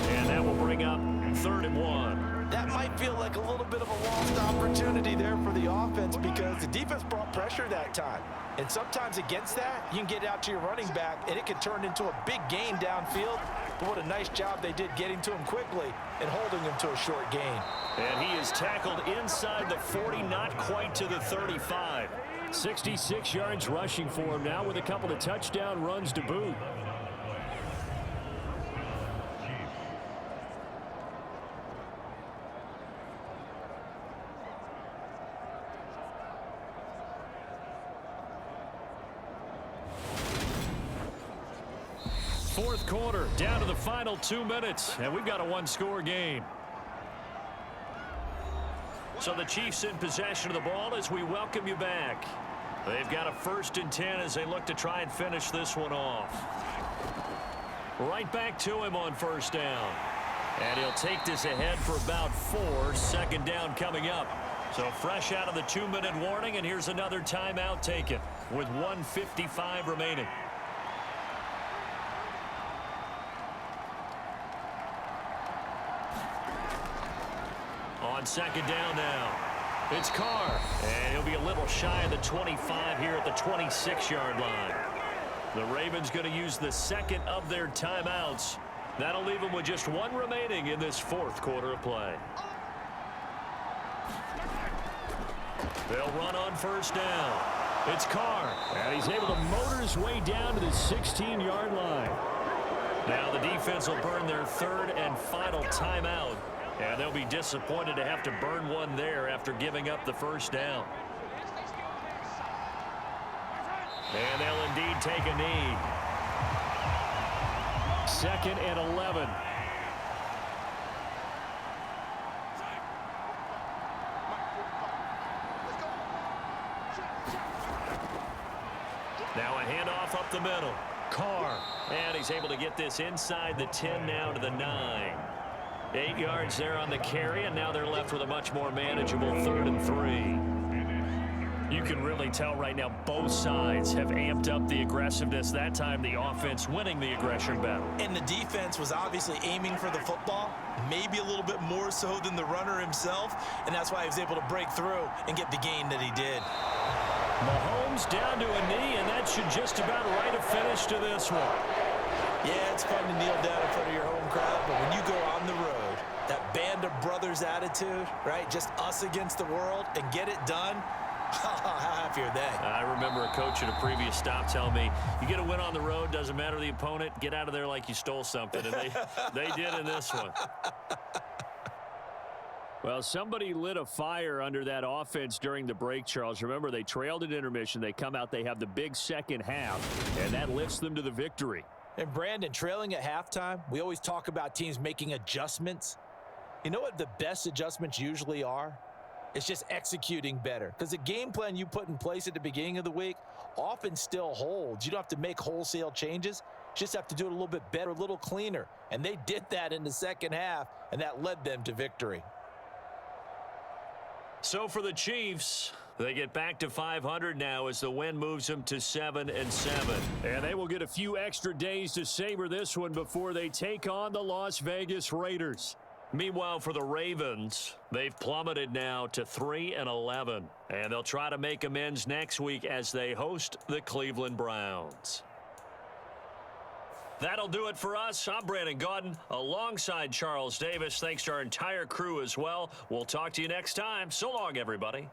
[SPEAKER 2] And that will bring up 3rd and 1.
[SPEAKER 5] That might feel like a little bit of a lost opportunity there for the offense because the defense brought pressure that time. And sometimes against that, you can get out to your running back, and it can turn into a big gain downfield. But what a nice job they did getting to him quickly and holding him to a short gain.
[SPEAKER 2] And he is tackled inside the 40, not quite to the 35.
[SPEAKER 4] 66 yards rushing for him now with a couple of touchdown runs to boot.
[SPEAKER 2] Fourth quarter, down to the final 2 minutes, and we've got a 1-score game. So the Chiefs in possession of the ball as we welcome you back. They've got a 1st and 10 as they look to try and finish this one off. Right back to him on 1st down. And he'll take this ahead for about 4. 2nd down coming up. So fresh out of the 2-minute warning, and here's another timeout taken with 1:55 remaining. On 2nd down now, it's Carr, and he'll be a little shy of the 25 here at the 26-yard line. The Ravens going to use the 2nd of their timeouts. That'll leave them with just 1 remaining in this 4th quarter of play. They'll run on 1st down. It's Carr,
[SPEAKER 4] and he's able to motor his way down to the 16-yard line.
[SPEAKER 2] Now the defense will burn their 3rd and final timeout. And they'll be disappointed to have to burn one there after giving up the 1st down. And they'll indeed take a knee.
[SPEAKER 4] 2nd and 11.
[SPEAKER 2] up the middle. Carr. And he's able to get this inside the 10 now to the 9. 8 yards there on the carry, and now they're left with a much more manageable 3rd and 3. You can really tell right now both sides have amped up the aggressiveness. That time the offense winning the aggression battle.
[SPEAKER 3] And the defense was obviously aiming for the football, maybe a little bit more so than the runner himself, and that's why he was able to break through and get the gain that he did.
[SPEAKER 2] Mahomes down to a knee, and that should just about write a finish to this one.
[SPEAKER 3] Yeah, it's fun to kneel down in front of your home crowd, but when you go on the road, that band of brothers attitude, right, just us against the world, and get it done, how happy are they?
[SPEAKER 2] I remember a coach at a previous stop telling me, you get a win on the road, doesn't matter the opponent, get out of there like you stole something, and they did in this one.
[SPEAKER 4] Well, somebody lit a fire under that offense during the break, Charles. Remember, they trailed at intermission. They come out, they have the big second half, and that lifts them to the victory.
[SPEAKER 3] And Brandon, trailing at halftime, we always talk about teams making adjustments. You know what the best adjustments usually are? It's just executing better. Because the game plan you put in place at the beginning of the week often still holds. You don't have to make wholesale changes. You just have to do it a little bit better, a little cleaner. And they did that in the second half, and that led them to victory.
[SPEAKER 2] So for the Chiefs, they get back to 500 now as the win moves them to 7-7.
[SPEAKER 4] And they will get a few extra days to savor this one before they take on the Las Vegas Raiders.
[SPEAKER 2] Meanwhile, for the Ravens, they've plummeted now to 3-11. And they'll try to make amends next week as they host the Cleveland Browns. That'll do it for us. I'm Brandon Gaudin alongside Charles Davis. Thanks to our entire crew as well. We'll talk to you next time. So long, everybody.